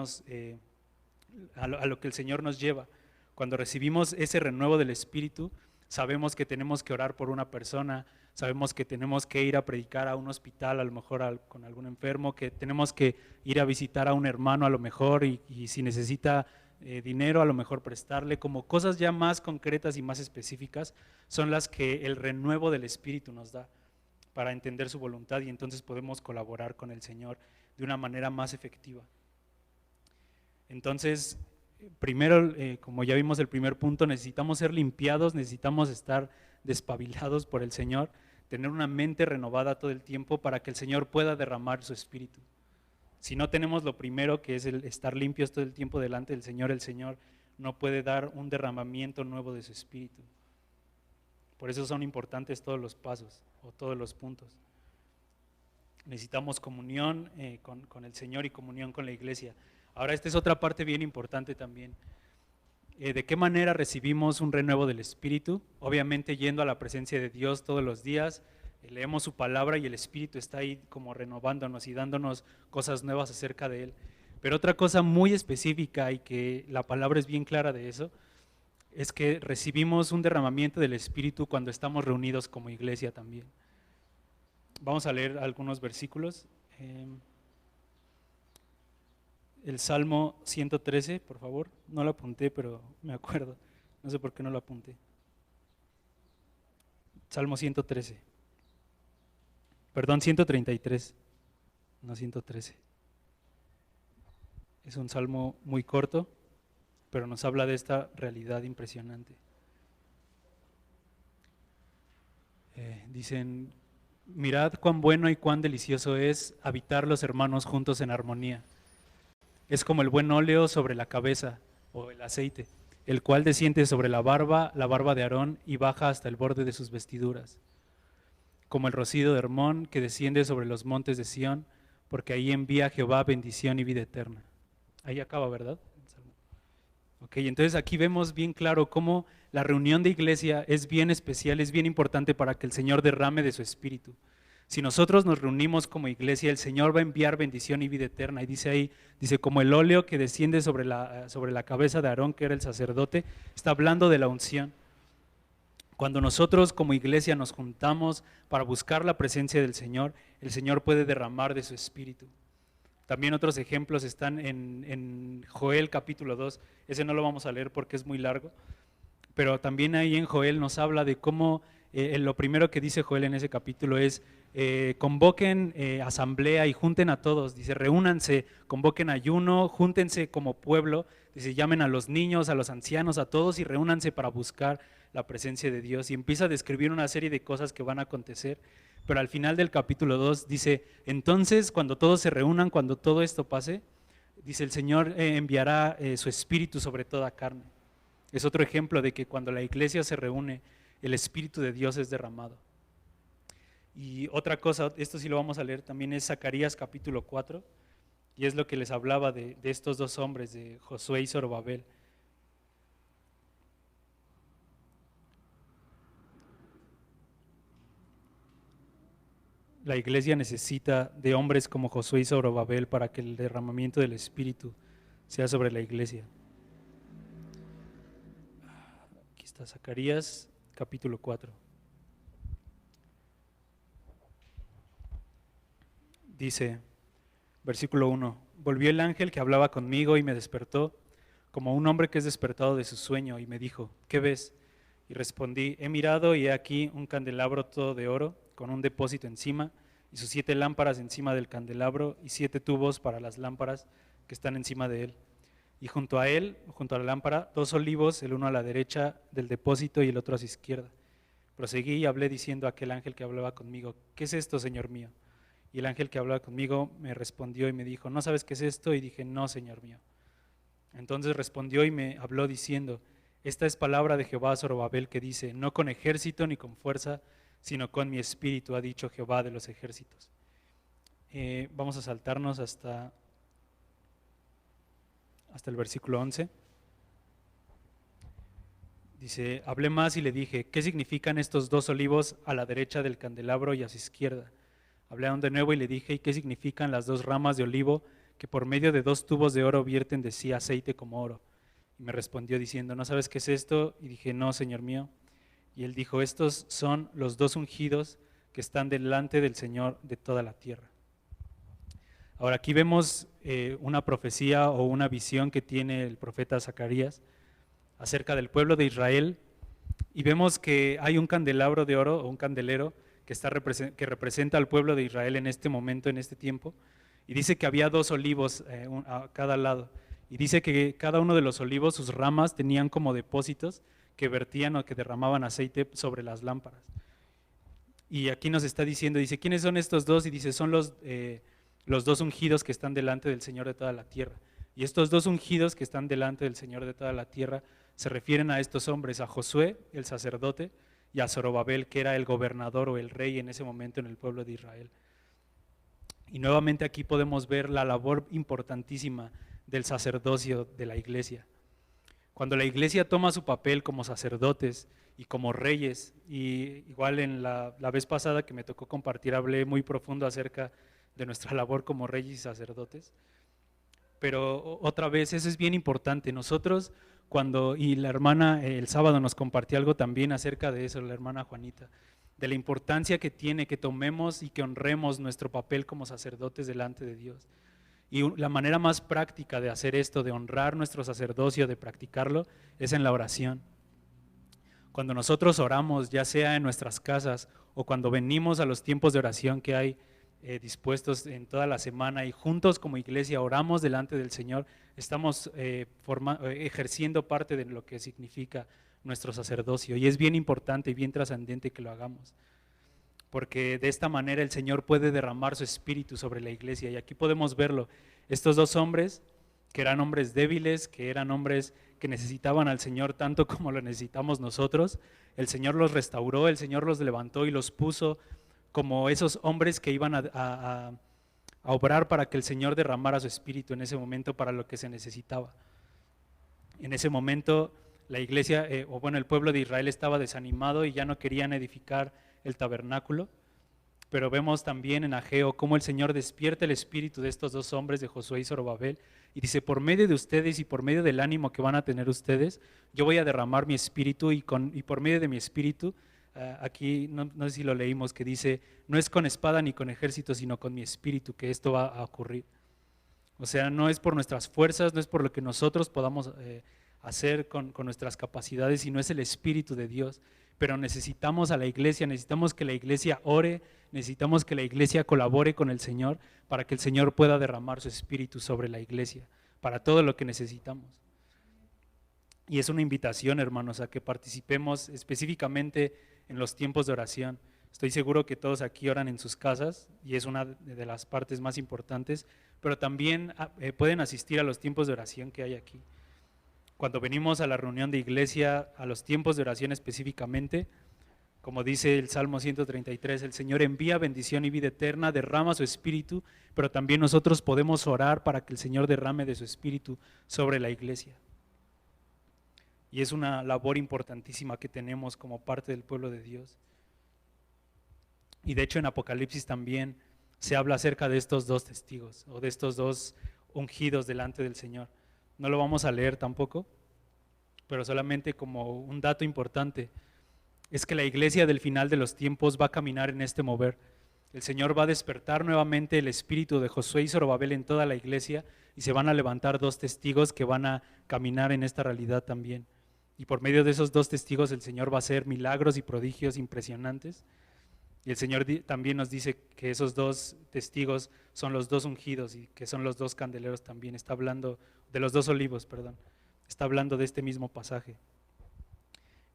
a lo que el Señor nos lleva. Cuando recibimos ese renuevo del Espíritu, sabemos que tenemos que orar por una persona, sabemos que tenemos que ir a predicar a un hospital, a lo mejor con algún enfermo, que tenemos que ir a visitar a un hermano a lo mejor y si necesita dinero, a lo mejor prestarle, como cosas ya más concretas y más específicas, son las que el renuevo del Espíritu nos da para entender su voluntad y entonces podemos colaborar con el Señor de una manera más efectiva. Entonces, primero, como ya vimos el primer punto, necesitamos ser limpiados, necesitamos estar despabilados por el Señor, tener una mente renovada todo el tiempo para que el Señor pueda derramar su Espíritu. Si no tenemos lo primero, que es el estar limpios todo el tiempo delante del Señor, el Señor no puede dar un derramamiento nuevo de su Espíritu. Por eso son importantes todos los pasos o todos los puntos. Necesitamos comunión con el Señor y comunión con la iglesia. Ahora, esta es otra parte bien importante también. ¿De qué manera recibimos un renuevo del Espíritu? Obviamente yendo a la presencia de Dios todos los días, leemos su palabra y el Espíritu está ahí como renovándonos y dándonos cosas nuevas acerca de Él. Pero otra cosa muy específica y que la palabra es bien clara de eso, es que recibimos un derramamiento del Espíritu cuando estamos reunidos como iglesia también. Vamos a leer algunos versículos. El Salmo 113, por favor. No lo apunté, pero me acuerdo. No sé por qué no lo apunté. Salmo 113. Perdón, 133, no 113. Es un salmo muy corto, pero nos habla de esta realidad impresionante. Dicen, mirad cuán bueno y cuán delicioso es habitar los hermanos juntos en armonía. Es como el buen óleo sobre la cabeza, o el aceite, el cual desciende sobre la barba de Aarón y baja hasta el borde de sus vestiduras. Como el rocío de Hermón que desciende sobre los montes de Sión, porque ahí envía Jehová bendición y vida eterna. Ahí acaba, ¿verdad? Ok, entonces aquí vemos bien claro cómo la reunión de iglesia es bien especial, es bien importante para que el Señor derrame de su Espíritu. Si nosotros nos reunimos como iglesia, el Señor va a enviar bendición y vida eterna. Y dice ahí, dice, como el óleo que desciende sobre la cabeza de Aarón, que era el sacerdote, está hablando de la unción. Cuando nosotros como iglesia nos juntamos para buscar la presencia del Señor, el Señor puede derramar de su Espíritu. También otros ejemplos están en Joel capítulo 2, ese no lo vamos a leer porque es muy largo, pero también ahí en Joel nos habla de cómo lo primero que dice Joel en ese capítulo es convoquen asamblea y junten a todos, dice reúnanse, convoquen ayuno, júntense como pueblo, dice llamen a los niños, a los ancianos, a todos y reúnanse para buscar la presencia de Dios y empieza a describir una serie de cosas que van a acontecer, pero al final del capítulo 2 dice, entonces cuando todos se reúnan, cuando todo esto pase, dice el Señor enviará su Espíritu sobre toda carne. Es otro ejemplo de que cuando la iglesia se reúne, el Espíritu de Dios es derramado. Y otra cosa, esto sí lo vamos a leer también, es Zacarías capítulo 4, y es lo que les hablaba de estos dos hombres, de Josué y Zorobabel. La iglesia necesita de hombres como Josué y Zorobabel para que el derramamiento del Espíritu sea sobre la iglesia. Aquí está Zacarías capítulo 4. Dice, versículo 1, volvió el ángel que hablaba conmigo y me despertó, como un hombre que es despertado de su sueño, y me dijo, ¿qué ves? Y respondí, he mirado y he aquí un candelabro todo de oro, con un depósito encima, y sus 7 lámparas encima del candelabro, y 7 tubos para las lámparas que están encima de él. Y junto a él, junto a la lámpara, 2 olivos, el uno a la derecha del depósito y el otro a su izquierda. Proseguí y hablé diciendo a aquel ángel que hablaba conmigo, ¿qué es esto, Señor mío? Y el ángel que hablaba conmigo me respondió y me dijo, ¿no sabes qué es esto? Y dije, no, Señor mío. Entonces respondió y me habló diciendo, esta es palabra de Jehová a Zorobabel que dice, no con ejército ni con fuerza, sino con mi espíritu, ha dicho Jehová de los ejércitos. Vamos a saltarnos hasta el versículo 11. Dice, hablé más y le dije, ¿qué significan estos dos olivos a la derecha del candelabro y a su izquierda? Hablé aún de nuevo y le dije, ¿y qué significan las dos ramas de olivo que por medio de dos tubos de oro vierten de sí aceite como oro? Y me respondió diciendo, ¿no sabes qué es esto? Y dije, no, Señor mío. Y él dijo, estos son los dos ungidos que están delante del Señor de toda la tierra. Ahora aquí vemos una profecía o una visión que tiene el profeta Zacarías acerca del pueblo de Israel, y vemos que hay un candelabro de oro o un candelero que representa al pueblo de Israel en este momento, en este tiempo, y dice que había dos olivos a cada lado, y dice que cada uno de los olivos, sus ramas tenían como depósitos que vertían o que derramaban aceite sobre las lámparas. Y aquí nos está diciendo, dice, ¿quiénes son estos dos? Y dice, son los dos ungidos que están delante del Señor de toda la tierra. Y estos dos ungidos que están delante del Señor de toda la tierra se refieren a estos hombres, a Josué, el sacerdote, y a Zorobabel, que era el gobernador o el rey en ese momento en el pueblo de Israel. Y nuevamente aquí podemos ver la labor importantísima del sacerdocio de la iglesia. Cuando la iglesia toma su papel como sacerdotes y como reyes, y igual en la vez pasada que me tocó compartir, hablé muy profundo acerca de nuestra labor como reyes y sacerdotes, pero otra vez, eso es bien importante. Nosotros y la hermana el sábado nos compartió algo también acerca de eso, la hermana Juanita, de la importancia que tiene que tomemos y que honremos nuestro papel como sacerdotes delante de Dios. Y la manera más práctica de hacer esto, de honrar nuestro sacerdocio, de practicarlo, es en la oración. Cuando nosotros oramos, ya sea en nuestras casas o cuando venimos a los tiempos de oración que hay dispuestos en toda la semana y juntos como iglesia oramos delante del Señor, estamos ejerciendo parte de lo que significa nuestro sacerdocio, y es bien importante y bien trascendente que lo hagamos, porque de esta manera el Señor puede derramar su espíritu sobre la iglesia. Y aquí podemos verlo, estos dos hombres que eran hombres débiles, que eran hombres que necesitaban al Señor tanto como lo necesitamos nosotros, el Señor los restauró, el Señor los levantó y los puso como esos hombres que iban a obrar para que el Señor derramara su espíritu en ese momento para lo que se necesitaba. En ese momento la iglesia, el pueblo de Israel estaba desanimado y ya no querían edificar el tabernáculo, pero vemos también en Ageo cómo el Señor despierta el espíritu de estos dos hombres, de Josué y Zorobabel, y dice, por medio de ustedes y por medio del ánimo que van a tener ustedes, yo voy a derramar mi espíritu y por medio de mi espíritu, aquí no sé si lo leímos, que dice, no es con espada ni con ejército, sino con mi espíritu que esto va a ocurrir. O sea, no es por nuestras fuerzas, no es por lo que nosotros podamos hacer con nuestras capacidades, sino es el Espíritu de Dios. Pero necesitamos a la iglesia, necesitamos que la iglesia ore, necesitamos que la iglesia colabore con el Señor para que el Señor pueda derramar su Espíritu sobre la iglesia, para todo lo que necesitamos. Y es una invitación, hermanos, a que participemos específicamente en los tiempos de oración. Estoy seguro que todos aquí oran en sus casas y es una de las partes más importantes, pero también pueden asistir a los tiempos de oración que hay aquí. Cuando venimos a la reunión de iglesia, a los tiempos de oración específicamente, como dice el Salmo 133, el Señor envía bendición y vida eterna, derrama su espíritu, pero también nosotros podemos orar para que el Señor derrame de su espíritu sobre la iglesia. Y es una labor importantísima que tenemos como parte del pueblo de Dios. Y de hecho en Apocalipsis también se habla acerca de estos dos testigos o de estos dos ungidos delante del Señor. No lo vamos a leer tampoco, pero solamente como un dato importante, es que la iglesia del final de los tiempos va a caminar en este mover. El Señor va a despertar nuevamente el espíritu de Josué y Zorobabel en toda la iglesia y se van a levantar dos testigos que van a caminar en esta realidad también. Y por medio de esos dos testigos el Señor va a hacer milagros y prodigios impresionantes. Y el Señor también nos dice que esos dos testigos son los dos ungidos y que son los dos candeleros también. Está hablando de los dos olivos, perdón. Está hablando de este mismo pasaje.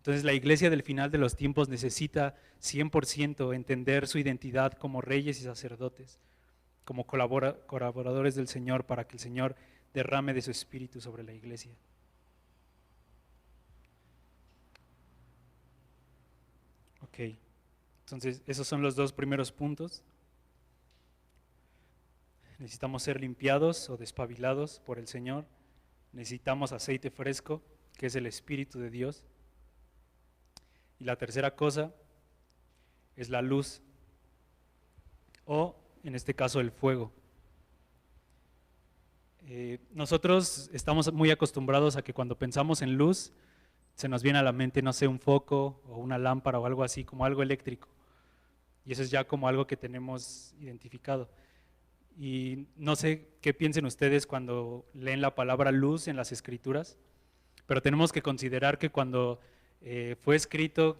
Entonces la iglesia del final de los tiempos necesita 100% entender su identidad como reyes y sacerdotes, como colaboradores del Señor, para que el Señor derrame de su espíritu sobre la iglesia. Ok, entonces esos son los dos primeros puntos. Necesitamos ser limpiados o despabilados por el Señor. Necesitamos aceite fresco, que es el Espíritu de Dios. Y la tercera cosa es la luz, o en este caso el fuego. Nosotros estamos muy acostumbrados a que cuando pensamos en luz, se nos viene a la mente, no sé, un foco o una lámpara o algo así, como algo eléctrico. Y eso es ya como algo que tenemos identificado. Y no sé qué piensen ustedes cuando leen la palabra luz en las Escrituras, pero tenemos que considerar que cuando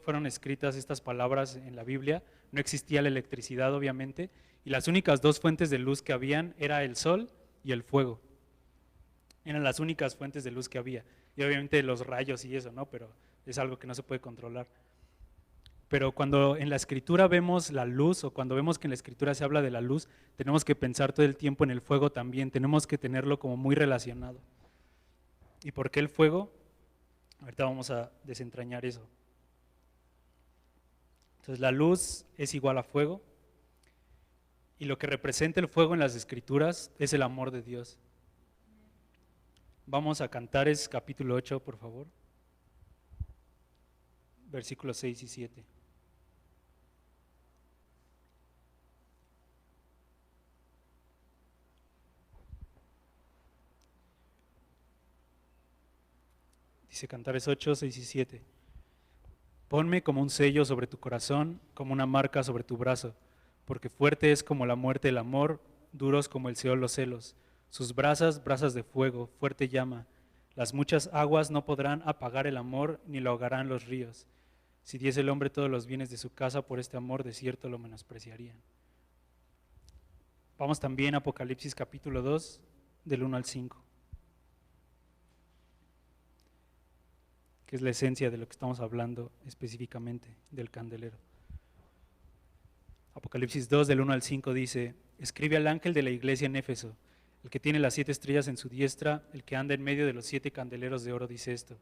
fueron escritas estas palabras en la Biblia, no existía la electricidad, obviamente, y las únicas dos fuentes de luz que habían era el sol y el fuego. Eran las únicas fuentes de luz que había. Y obviamente los rayos y eso, ¿no? Pero es algo que no se puede controlar. Pero cuando en la Escritura vemos la luz, o cuando vemos que en la Escritura se habla de la luz, tenemos que pensar todo el tiempo en el fuego también, tenemos que tenerlo como muy relacionado. ¿Y por qué el fuego? Ahorita vamos a desentrañar eso. Entonces la luz es igual a fuego, y lo que representa el fuego en las Escrituras es el amor de Dios. Vamos a Cantares capítulo 8, por favor, versículos 6 y 7. Dice Cantares 8, 6 y 7. Ponme como un sello sobre tu corazón, como una marca sobre tu brazo, porque fuerte es como la muerte el amor, duros como el Seol los celos. Sus brasas, brasas de fuego, fuerte llama. Las muchas aguas no podrán apagar el amor, ni lo ahogarán los ríos. Si diese el hombre todos los bienes de su casa por este amor, de cierto lo menospreciarían. Vamos también a Apocalipsis capítulo 2, del 1 al 5. Que es la esencia de lo que estamos hablando específicamente del candelero. Apocalipsis 2, del 1 al 5 dice: escribe al ángel de la iglesia en Éfeso, el que tiene las 7 estrellas en su diestra, el que anda en medio de los 7 candeleros de oro, dice esto: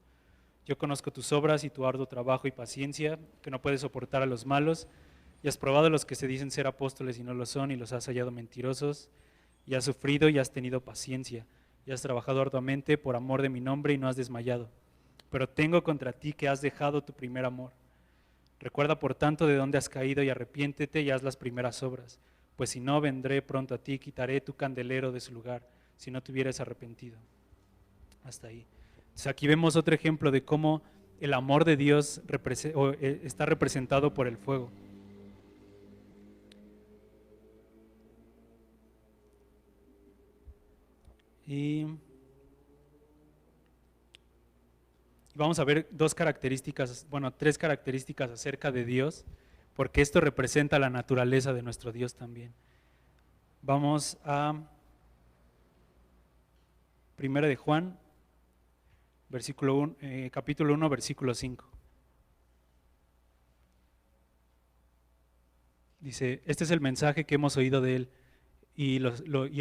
yo conozco tus obras y tu arduo trabajo y paciencia, que no puedes soportar a los malos, y has probado a los que se dicen ser apóstoles y no lo son, y los has hallado mentirosos, y has sufrido y has tenido paciencia, y has trabajado arduamente por amor de mi nombre y no has desmayado. Pero tengo contra ti que has dejado tu primer amor. Recuerda por tanto de dónde has caído y arrepiéntete y haz las primeras obras, pues si no, vendré pronto a ti y quitaré tu candelero de su lugar, si no te hubieras arrepentido. Hasta ahí. Entonces aquí vemos otro ejemplo de cómo el amor de Dios está representado por el fuego. Y vamos a ver tres características acerca de Dios, porque esto representa la naturaleza de nuestro Dios también. Vamos a 1 de Juan, capítulo 1, versículo 5. Dice: este es el mensaje que hemos oído de Él y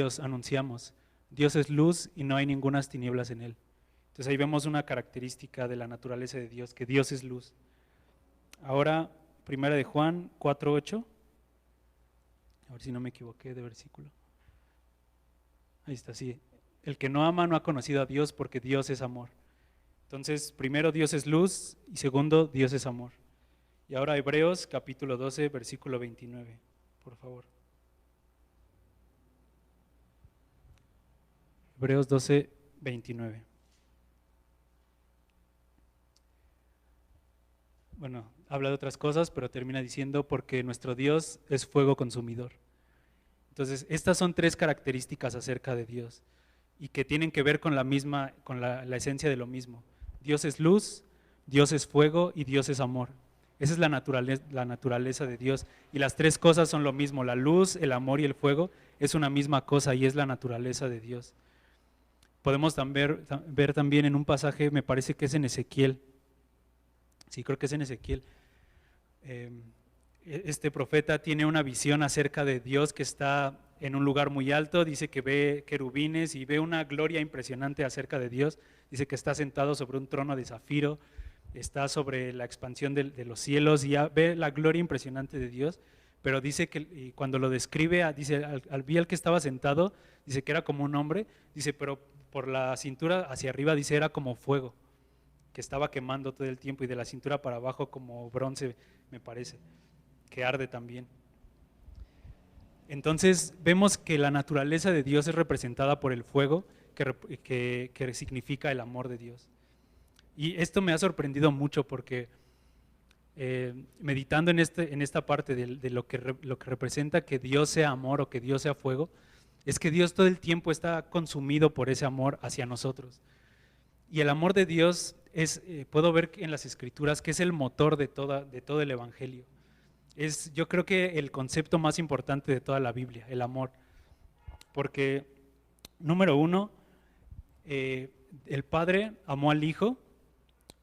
os anunciamos. Dios es luz y no hay ningunas tinieblas en Él. Entonces ahí vemos una característica de la naturaleza de Dios, que Dios es luz. Ahora, 1 de Juan 4:8. A ver si no me equivoqué de versículo. Ahí está, sí. El que no ama no ha conocido a Dios, porque Dios es amor. Entonces, primero, Dios es luz, y segundo, Dios es amor. Y ahora Hebreos capítulo 12, versículo 29, por favor. Hebreos 12, 29. Bueno, habla de otras cosas, pero termina diciendo: porque nuestro Dios es fuego consumidor. Entonces, estas son tres características acerca de Dios y que tienen que ver con la esencia de lo mismo. Dios es luz, Dios es fuego y Dios es amor. Esa es la naturaleza de Dios, y las tres cosas son lo mismo. La luz, el amor y el fuego es una misma cosa y es la naturaleza de Dios. Podemos ver también en un pasaje, me parece que es en Ezequiel Sí, creo que es en Ezequiel. Este profeta tiene una visión acerca de Dios que está en un lugar muy alto, dice que ve querubines y ve una gloria impresionante acerca de Dios, dice que está sentado sobre un trono de zafiro, está sobre la expansión de los cielos y ya ve la gloria impresionante de Dios, pero dice que y cuando lo describe, dice, vi al que estaba sentado, dice que era como un hombre, dice, pero por la cintura hacia arriba, dice, era como fuego, que estaba quemando todo el tiempo, y de la cintura para abajo como bronce, me parece, que arde también. Entonces vemos que la naturaleza de Dios es representada por el fuego, que significa el amor de Dios. Y esto me ha sorprendido mucho porque meditando en esta parte de lo que representa que Dios sea amor o que Dios sea fuego, es que Dios todo el tiempo está consumido por ese amor hacia nosotros. Y el amor de Dios puedo ver en las Escrituras que es el motor de todo el Evangelio. Yo creo que el concepto más importante de toda la Biblia, el amor. Porque, número uno, el Padre amó al Hijo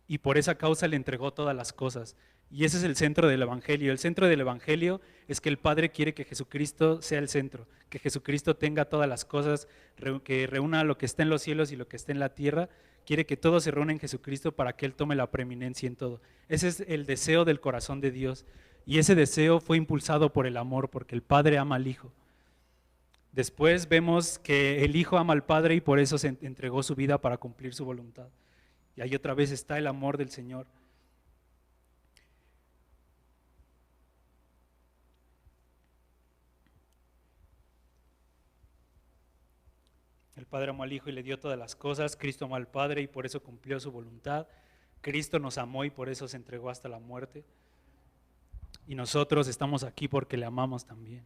y por esa causa le entregó todas las cosas. Y ese es el centro del Evangelio. El centro del Evangelio es que el Padre quiere que Jesucristo sea el centro, que Jesucristo tenga todas las cosas, que reúna lo que está en los cielos y lo que está en la tierra. Quiere que todo se reúna en Jesucristo para que Él tome la preeminencia en todo. Ese es el deseo del corazón de Dios. Y ese deseo fue impulsado por el amor, porque el Padre ama al Hijo. Después vemos que el Hijo ama al Padre y por eso se entregó su vida para cumplir su voluntad. Y ahí otra vez está el amor del Señor. El Padre amó al Hijo y le dio todas las cosas. Cristo amó al Padre y por eso cumplió su voluntad. Cristo nos amó y por eso se entregó hasta la muerte. Y nosotros estamos aquí porque le amamos también.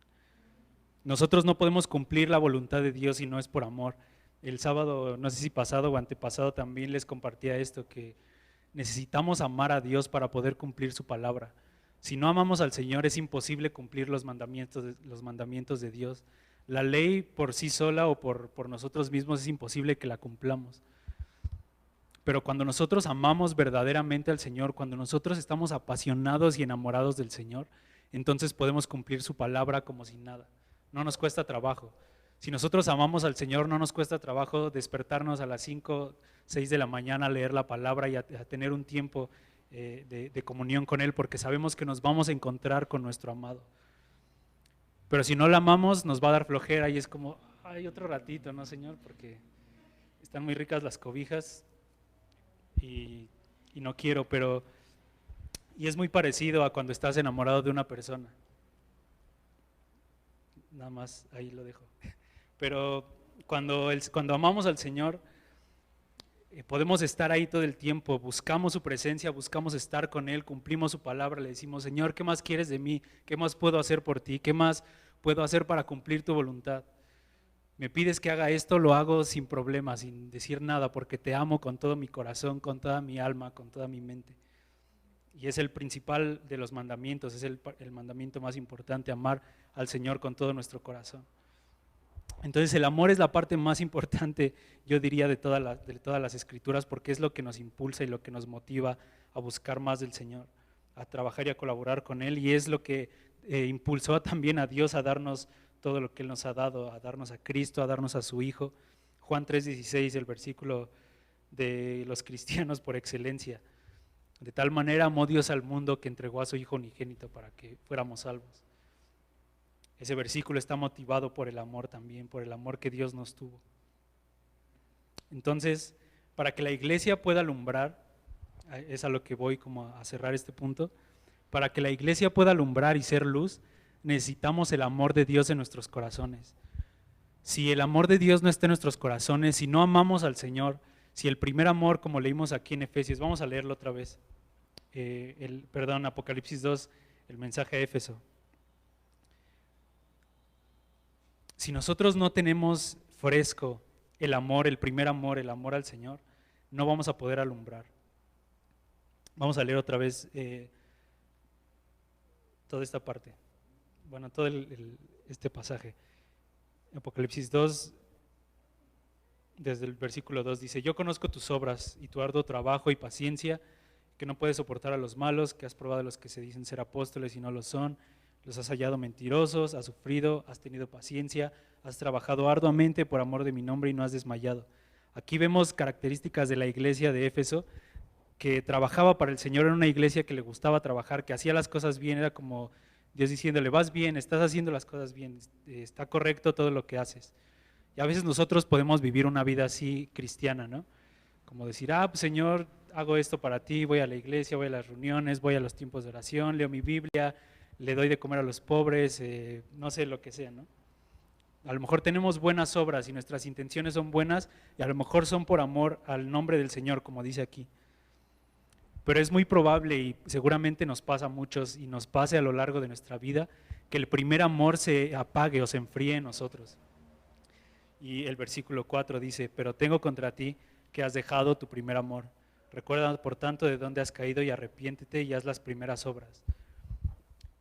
Nosotros no podemos cumplir la voluntad de Dios si no es por amor. El sábado, no sé si pasado o antepasado, también les compartía esto, que necesitamos amar a Dios para poder cumplir su palabra. Si no amamos al Señor es imposible cumplir los mandamientos de Dios. La ley por sí sola o por nosotros mismos es imposible que la cumplamos. Pero cuando nosotros amamos verdaderamente al Señor, cuando nosotros estamos apasionados y enamorados del Señor, entonces podemos cumplir su palabra como si nada. No nos cuesta trabajo. Si nosotros amamos al Señor, no nos cuesta trabajo despertarnos a las 5, 6 de la mañana a leer la palabra y a tener un tiempo de comunión con Él, porque sabemos que nos vamos a encontrar con nuestro amado. Pero si no la amamos, nos va a dar flojera y es como, ay, otro ratito, ¿no, Señor? Porque están muy ricas las cobijas y no quiero, y es muy parecido a cuando estás enamorado de una persona. Nada más, ahí lo dejo. Pero cuando amamos al Señor, podemos estar ahí todo el tiempo, buscamos su presencia, buscamos estar con Él, cumplimos su palabra, le decimos, Señor, ¿qué más quieres de mí? ¿Qué más puedo hacer por ti? ¿Qué más puedo hacer para cumplir tu voluntad? Me pides que haga esto, lo hago sin problema, sin decir nada, porque te amo con todo mi corazón, con toda mi alma, con toda mi mente. Y es el principal de los mandamientos, es el mandamiento más importante, amar al Señor con todo nuestro corazón. Entonces el amor es la parte más importante, yo diría, de todas las Escrituras, porque es lo que nos impulsa y lo que nos motiva a buscar más del Señor, a trabajar y a colaborar con Él, y es lo que impulsó también a Dios a darnos todo lo que Él nos ha dado, a darnos a Cristo, a darnos a su Hijo. Juan 3:16, el versículo de los cristianos por excelencia. De tal manera amó Dios al mundo que entregó a su Hijo unigénito para que fuéramos salvos. Ese versículo está motivado por el amor también, por el amor que Dios nos tuvo. Entonces, para que la iglesia pueda alumbrar, es a lo que voy como a cerrar este punto, para que la iglesia pueda alumbrar y ser luz, necesitamos el amor de Dios en nuestros corazones. Si el amor de Dios no está en nuestros corazones, si no amamos al Señor, si el primer amor, como leímos aquí en Efesios, vamos a leerlo otra vez, Apocalipsis 2, el mensaje a Éfeso. Si nosotros no tenemos fresco el amor, el primer amor, el amor al Señor, no vamos a poder alumbrar. Vamos a leer otra vez toda esta parte, todo este pasaje. Apocalipsis 2, desde el versículo 2 dice, yo conozco tus obras y tu arduo trabajo y paciencia que no puedes soportar a los malos, que has probado a los que se dicen ser apóstoles y no lo son, los has hallado mentirosos, has sufrido, has tenido paciencia, has trabajado arduamente por amor de mi nombre y no has desmayado. Aquí vemos características de la iglesia de Éfeso, que trabajaba para el Señor, en una iglesia que le gustaba trabajar, que hacía las cosas bien, era como Dios diciéndole, vas bien, estás haciendo las cosas bien, está correcto todo lo que haces. Y a veces nosotros podemos vivir una vida así cristiana, ¿no? Como decir, pues, Señor, hago esto para ti, voy a la iglesia, voy a las reuniones, voy a los tiempos de oración, leo mi Biblia, le doy de comer a los pobres, no sé lo que sea, ¿no? A lo mejor tenemos buenas obras y nuestras intenciones son buenas y a lo mejor son por amor al nombre del Señor, como dice aquí. Pero es muy probable y seguramente nos pasa a muchos y nos pase a lo largo de nuestra vida que el primer amor se apague o se enfríe en nosotros. Y el versículo 4 dice, pero tengo contra ti que has dejado tu primer amor. Recuerda por tanto de dónde has caído y arrepiéntete y haz las primeras obras.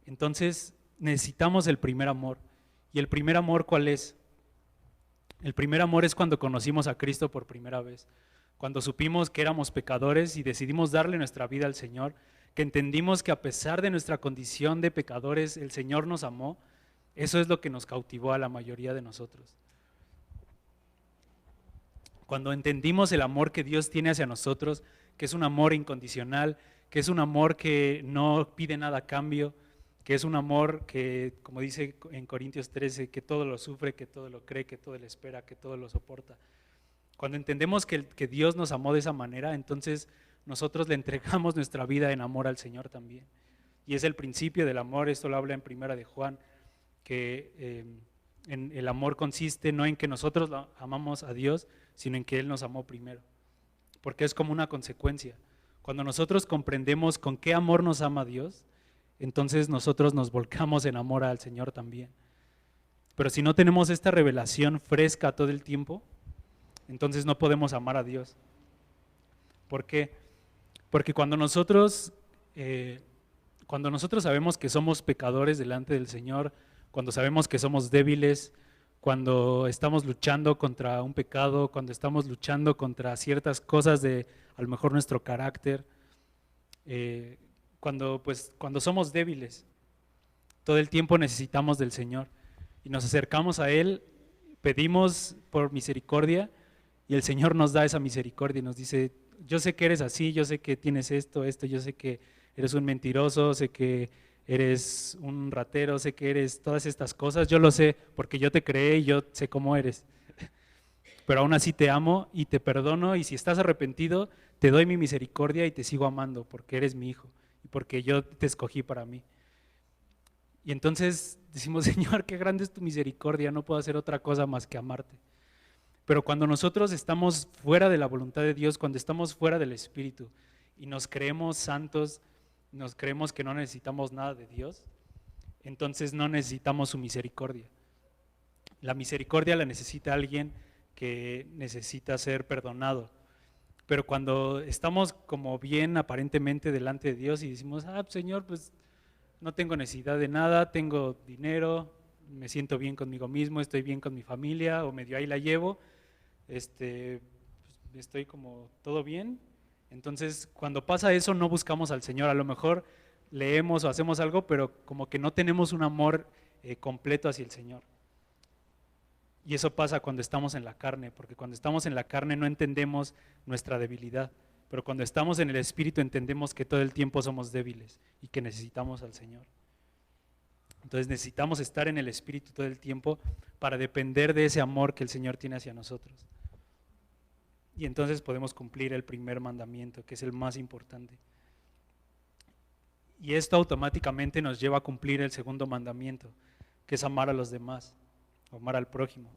Entonces necesitamos el primer amor. ¿Y el primer amor cuál es? El primer amor es cuando conocimos a Cristo por primera vez, cuando supimos que éramos pecadores y decidimos darle nuestra vida al Señor, que entendimos que a pesar de nuestra condición de pecadores, el Señor nos amó. Eso es lo que nos cautivó a la mayoría de nosotros. Cuando entendimos el amor que Dios tiene hacia nosotros, que es un amor incondicional, que es un amor que no pide nada a cambio, que es un amor que, como dice en Corintios 13, que todo lo sufre, que todo lo cree, que todo lo espera, que todo lo soporta. Cuando entendemos que Dios nos amó de esa manera, entonces nosotros le entregamos nuestra vida en amor al Señor también. Y es el principio del amor, esto lo habla en Primera de Juan, que el amor consiste no en que nosotros amamos a Dios, sino en que Él nos amó primero, porque es como una consecuencia. Cuando nosotros comprendemos con qué amor nos ama Dios, entonces nosotros nos volcamos en amor al Señor también. Pero si no tenemos esta revelación fresca todo el tiempo, entonces no podemos amar a Dios. ¿Por qué? Porque cuando nosotros sabemos que somos pecadores delante del Señor, cuando sabemos que somos débiles, cuando estamos luchando contra un pecado, cuando estamos luchando contra ciertas cosas de a lo mejor nuestro carácter, cuando somos débiles, todo el tiempo necesitamos del Señor y nos acercamos a Él, pedimos por misericordia y el Señor nos da esa misericordia y nos dice, yo sé que eres así, yo sé que tienes esto, yo sé que eres un mentiroso, sé que eres un ratero, sé que eres todas estas cosas, yo lo sé porque yo te creé y yo sé cómo eres, pero aún así te amo y te perdono y si estás arrepentido te doy mi misericordia y te sigo amando porque eres mi hijo y porque yo te escogí para mí. Y entonces decimos, Señor, qué grande es tu misericordia, no puedo hacer otra cosa más que amarte. Pero cuando nosotros estamos fuera de la voluntad de Dios, cuando estamos fuera del Espíritu y nos creemos santos, nos creemos que no necesitamos nada de Dios, entonces no necesitamos su misericordia. La misericordia la necesita alguien que necesita ser perdonado. Pero cuando estamos como bien aparentemente delante de Dios y decimos, Señor, pues no tengo necesidad de nada, tengo dinero, me siento bien conmigo mismo, estoy bien con mi familia o medio ahí la llevo, pues estoy como todo bien. Entonces cuando pasa eso no buscamos al Señor, a lo mejor leemos o hacemos algo, pero como que no tenemos un amor completo hacia el Señor. Y eso pasa cuando estamos en la carne, porque cuando estamos en la carne no entendemos nuestra debilidad, pero cuando estamos en el Espíritu entendemos que todo el tiempo somos débiles y que necesitamos al Señor. Entonces necesitamos estar en el Espíritu todo el tiempo para depender de ese amor que el Señor tiene hacia nosotros. Y entonces podemos cumplir el primer mandamiento, que es el más importante. Y esto automáticamente nos lleva a cumplir el segundo mandamiento, que es amar a los demás, amar al prójimo.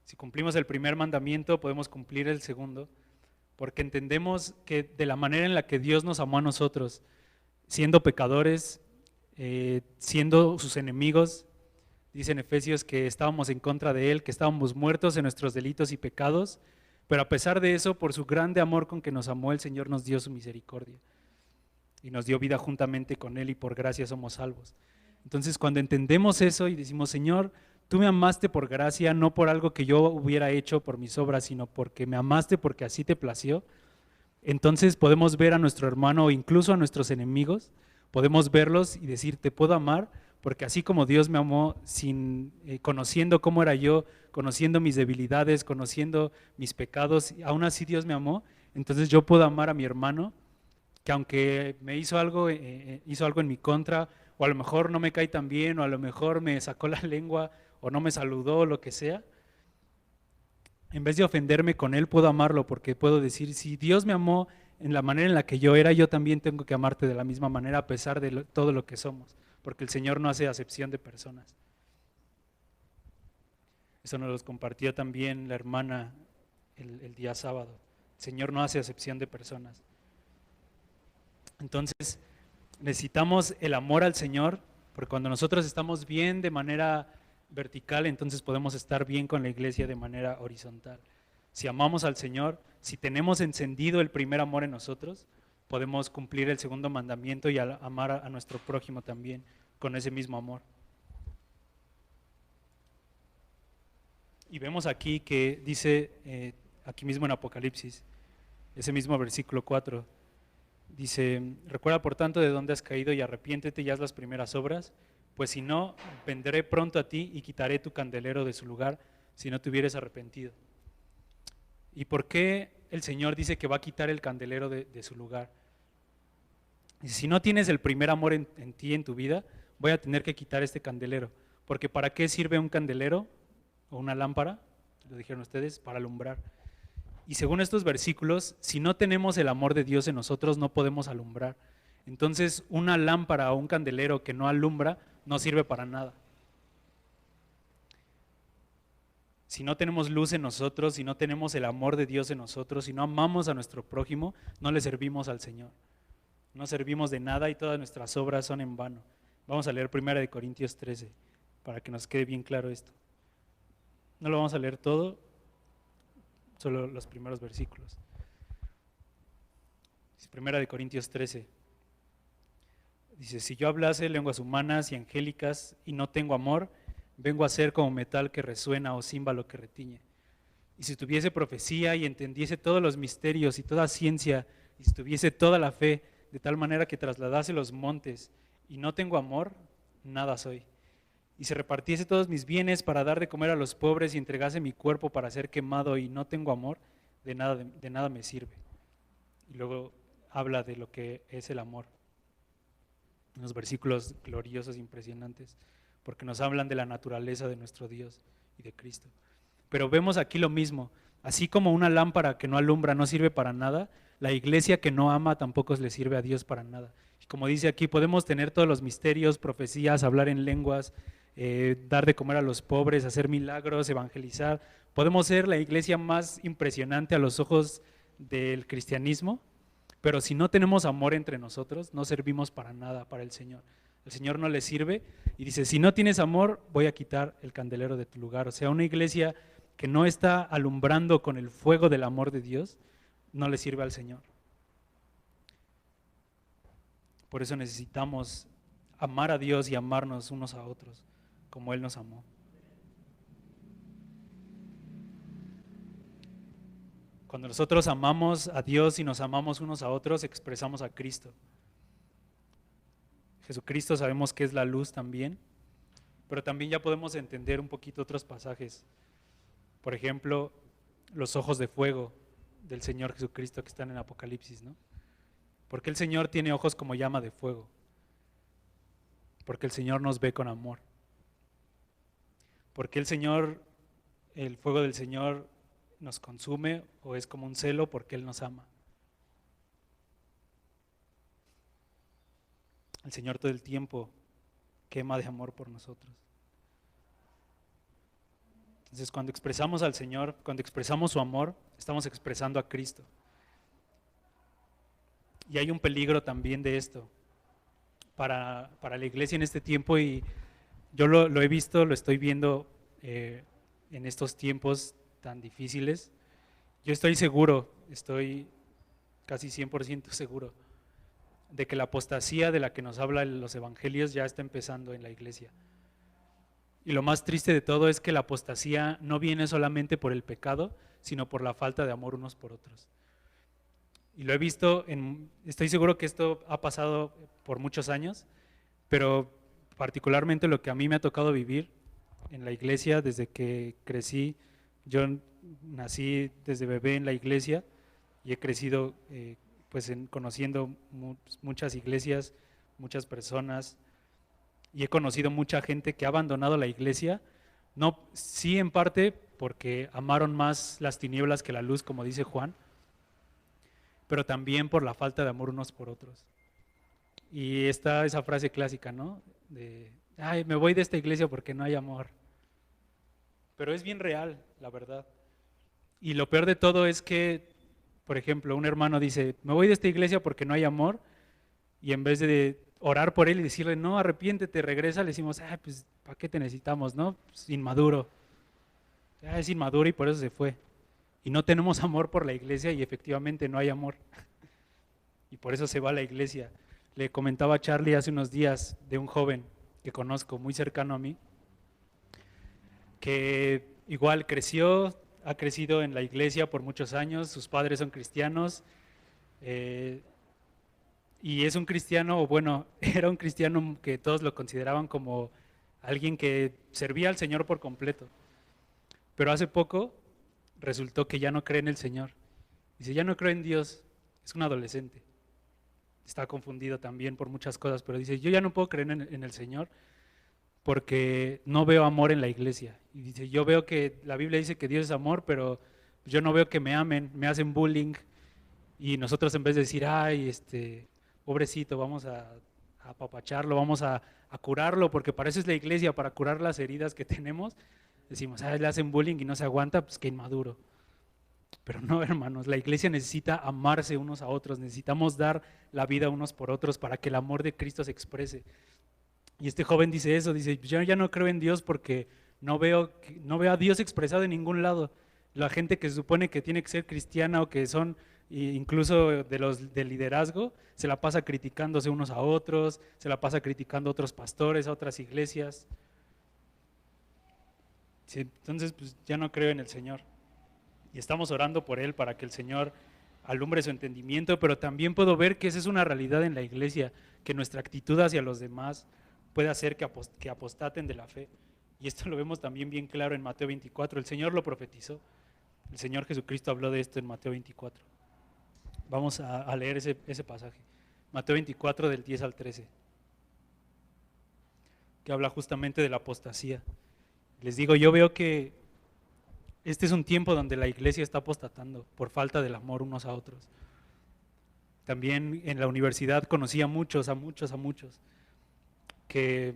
Si cumplimos el primer mandamiento, podemos cumplir el segundo, porque entendemos que de la manera en la que Dios nos amó a nosotros, siendo pecadores, siendo sus enemigos, dice en Efesios que estábamos en contra de Él, que estábamos muertos en nuestros delitos y pecados, pero a pesar de eso, por su grande amor con que nos amó, el Señor nos dio su misericordia y nos dio vida juntamente con Él y por gracia somos salvos. Entonces cuando entendemos eso y decimos, Señor, tú me amaste por gracia, no por algo que yo hubiera hecho por mis obras, sino porque me amaste porque así te plació, entonces podemos ver a nuestro hermano o incluso a nuestros enemigos, podemos verlos y decir, te puedo amar, porque así como Dios me amó conociendo cómo era yo, conociendo mis debilidades, conociendo mis pecados, aún así Dios me amó, entonces yo puedo amar a mi hermano, que aunque me hizo algo en mi contra, o a lo mejor no me cae tan bien, o a lo mejor me sacó la lengua, o no me saludó, o lo que sea, en vez de ofenderme con él, puedo amarlo, porque puedo decir, si Dios me amó en la manera en la que yo era, yo también tengo que amarte de la misma manera, a pesar de todo lo que somos, porque el Señor no hace acepción de personas. Eso nos lo compartió también la hermana el día sábado. El Señor no hace acepción de personas. Entonces, necesitamos el amor al Señor, porque cuando nosotros estamos bien de manera vertical, entonces podemos estar bien con la iglesia de manera horizontal. Si amamos al Señor, si tenemos encendido el primer amor en nosotros, podemos cumplir el segundo mandamiento y amar a nuestro prójimo también con ese mismo amor. Y vemos aquí que dice, aquí mismo en Apocalipsis, ese mismo versículo 4, dice, recuerda por tanto de dónde has caído y arrepiéntete y haz las primeras obras, pues si no, vendré pronto a ti y quitaré tu candelero de su lugar si no te hubieres arrepentido. ¿Y por qué el Señor dice que va a quitar el candelero de su lugar? Y si no tienes el primer amor en ti, en tu vida, voy a tener que quitar este candelero, porque ¿para qué sirve un candelero o una lámpara? Lo dijeron ustedes, para alumbrar. Y según estos versículos, si no tenemos el amor de Dios en nosotros, no podemos alumbrar. Entonces, una lámpara o un candelero que no alumbra no sirve para nada. Si no tenemos luz en nosotros, si no tenemos el amor de Dios en nosotros, si no amamos a nuestro prójimo, no le servimos al Señor. No servimos de nada y todas nuestras obras son en vano. Vamos a leer 1 Corintios 13 para que nos quede bien claro esto. No lo vamos a leer todo, solo los primeros versículos. 1 Corintios 13 dice, si yo hablase lenguas humanas y angélicas y no tengo amor, vengo a ser como metal que resuena o címbalo que retiñe. Y si tuviese profecía y entendiese todos los misterios y toda ciencia, y si tuviese toda la fe, de tal manera que trasladase los montes, y no tengo amor, nada soy. Y si repartiese todos mis bienes para dar de comer a los pobres y entregase mi cuerpo para ser quemado y no tengo amor, de nada me sirve. Y luego habla de lo que es el amor. Unos versículos gloriosos, impresionantes, porque nos hablan de la naturaleza de nuestro Dios y de Cristo. Pero vemos aquí lo mismo, así como una lámpara que no alumbra no sirve para nada, la iglesia que no ama tampoco le sirve a Dios para nada. Y como dice aquí, podemos tener todos los misterios, profecías, hablar en lenguas, dar de comer a los pobres, hacer milagros, evangelizar. Podemos ser la iglesia más impresionante a los ojos del cristianismo, pero si no tenemos amor entre nosotros, no servimos para nada para el Señor. El Señor no le sirve y dice, si no tienes amor, voy a quitar el candelero de tu lugar. O sea, una iglesia que no está alumbrando con el fuego del amor de Dios, no le sirve al Señor. Por eso necesitamos amar a Dios y amarnos unos a otros, como Él nos amó. Cuando nosotros amamos a Dios y nos amamos unos a otros, expresamos a Cristo. Jesucristo sabemos que es la luz también, pero también ya podemos entender un poquito otros pasajes. Por ejemplo, los ojos de fuego del Señor Jesucristo que están en Apocalipsis, ¿no? Porque el Señor tiene ojos como llama de fuego, porque el Señor nos ve con amor, porque el fuego del Señor nos consume o es como un celo porque Él nos ama. El Señor todo el tiempo quema de amor por nosotros. Entonces, cuando expresamos al Señor, cuando expresamos su amor, estamos expresando a Cristo. Y hay un peligro también de esto para la iglesia en este tiempo, y yo lo he visto, lo estoy viendo en estos tiempos tan difíciles. Yo estoy seguro, estoy casi 100% seguro de que la apostasía de la que nos hablan los evangelios ya está empezando en la iglesia. Y lo más triste de todo es que la apostasía no viene solamente por el pecado, sino por la falta de amor unos por otros. Y lo he visto, estoy seguro que esto ha pasado por muchos años, pero particularmente lo que a mí me ha tocado vivir en la iglesia desde que crecí. Yo nací desde bebé en la iglesia y he crecido pues conociendo muchas iglesias, muchas personas, y he conocido mucha gente que ha abandonado la iglesia, no, sí en parte porque amaron más las tinieblas que la luz, como dice Juan, pero también por la falta de amor unos por otros. Y está esa frase clásica, ¿no? De, ay, me voy de esta iglesia porque no hay amor. Pero es bien real, la verdad. Y lo peor de todo es que, por ejemplo, un hermano dice, me voy de esta iglesia porque no hay amor, y en vez de orar por él y decirle, no, arrepiéntete, regresa, le decimos, pues, ¿para qué te necesitamos, no? Pues, inmaduro. Es inmaduro y por eso se fue. Y no tenemos amor por la iglesia y efectivamente no hay amor. Y por eso se va a la iglesia. Le comentaba a Charlie hace unos días de un joven que conozco, muy cercano a mí, que igual ha crecido en la iglesia por muchos años, sus padres son cristianos, y es un cristiano, o bueno, era un cristiano que todos lo consideraban como alguien que servía al Señor por completo. Pero hace poco resultó que ya no cree en el Señor. Dice, ya no creo en Dios, es un adolescente. Está confundido también por muchas cosas, pero dice, yo ya no puedo creer en el Señor porque no veo amor en la iglesia. Y dice, yo veo que la Biblia dice que Dios es amor, pero yo no veo que me amen, me hacen bullying. Y nosotros en vez de decir, ay, pobrecito, vamos a apapacharlo, vamos a curarlo, porque para eso es la iglesia, para curar las heridas que tenemos, decimos, le hacen bullying y no se aguanta, pues qué inmaduro. Pero no, hermanos, la iglesia necesita amarse unos a otros, necesitamos dar la vida unos por otros para que el amor de Cristo se exprese. Y este joven dice eso, dice, yo ya no creo en Dios porque no veo a Dios expresado en ningún lado. La gente que se supone que tiene que ser cristiana o que son incluso del liderazgo, se la pasa criticándose unos a otros, se la pasa criticando a otros pastores, a otras iglesias. Sí, entonces, pues ya no creo en el Señor. Y estamos orando por él para que el Señor alumbre su entendimiento, pero también puedo ver que esa es una realidad en la iglesia, que nuestra actitud hacia los demás puede hacer que apostaten de la fe. Y esto lo vemos también bien claro en Mateo 24. El Señor lo profetizó. El Señor Jesucristo habló de esto en Mateo 24. Vamos a leer ese pasaje. Mateo 24 del 10 al 13, que habla justamente de la apostasía. Les digo, yo veo que este es un tiempo donde la iglesia está apostatando por falta del amor unos a otros. También en la universidad conocí a muchos, que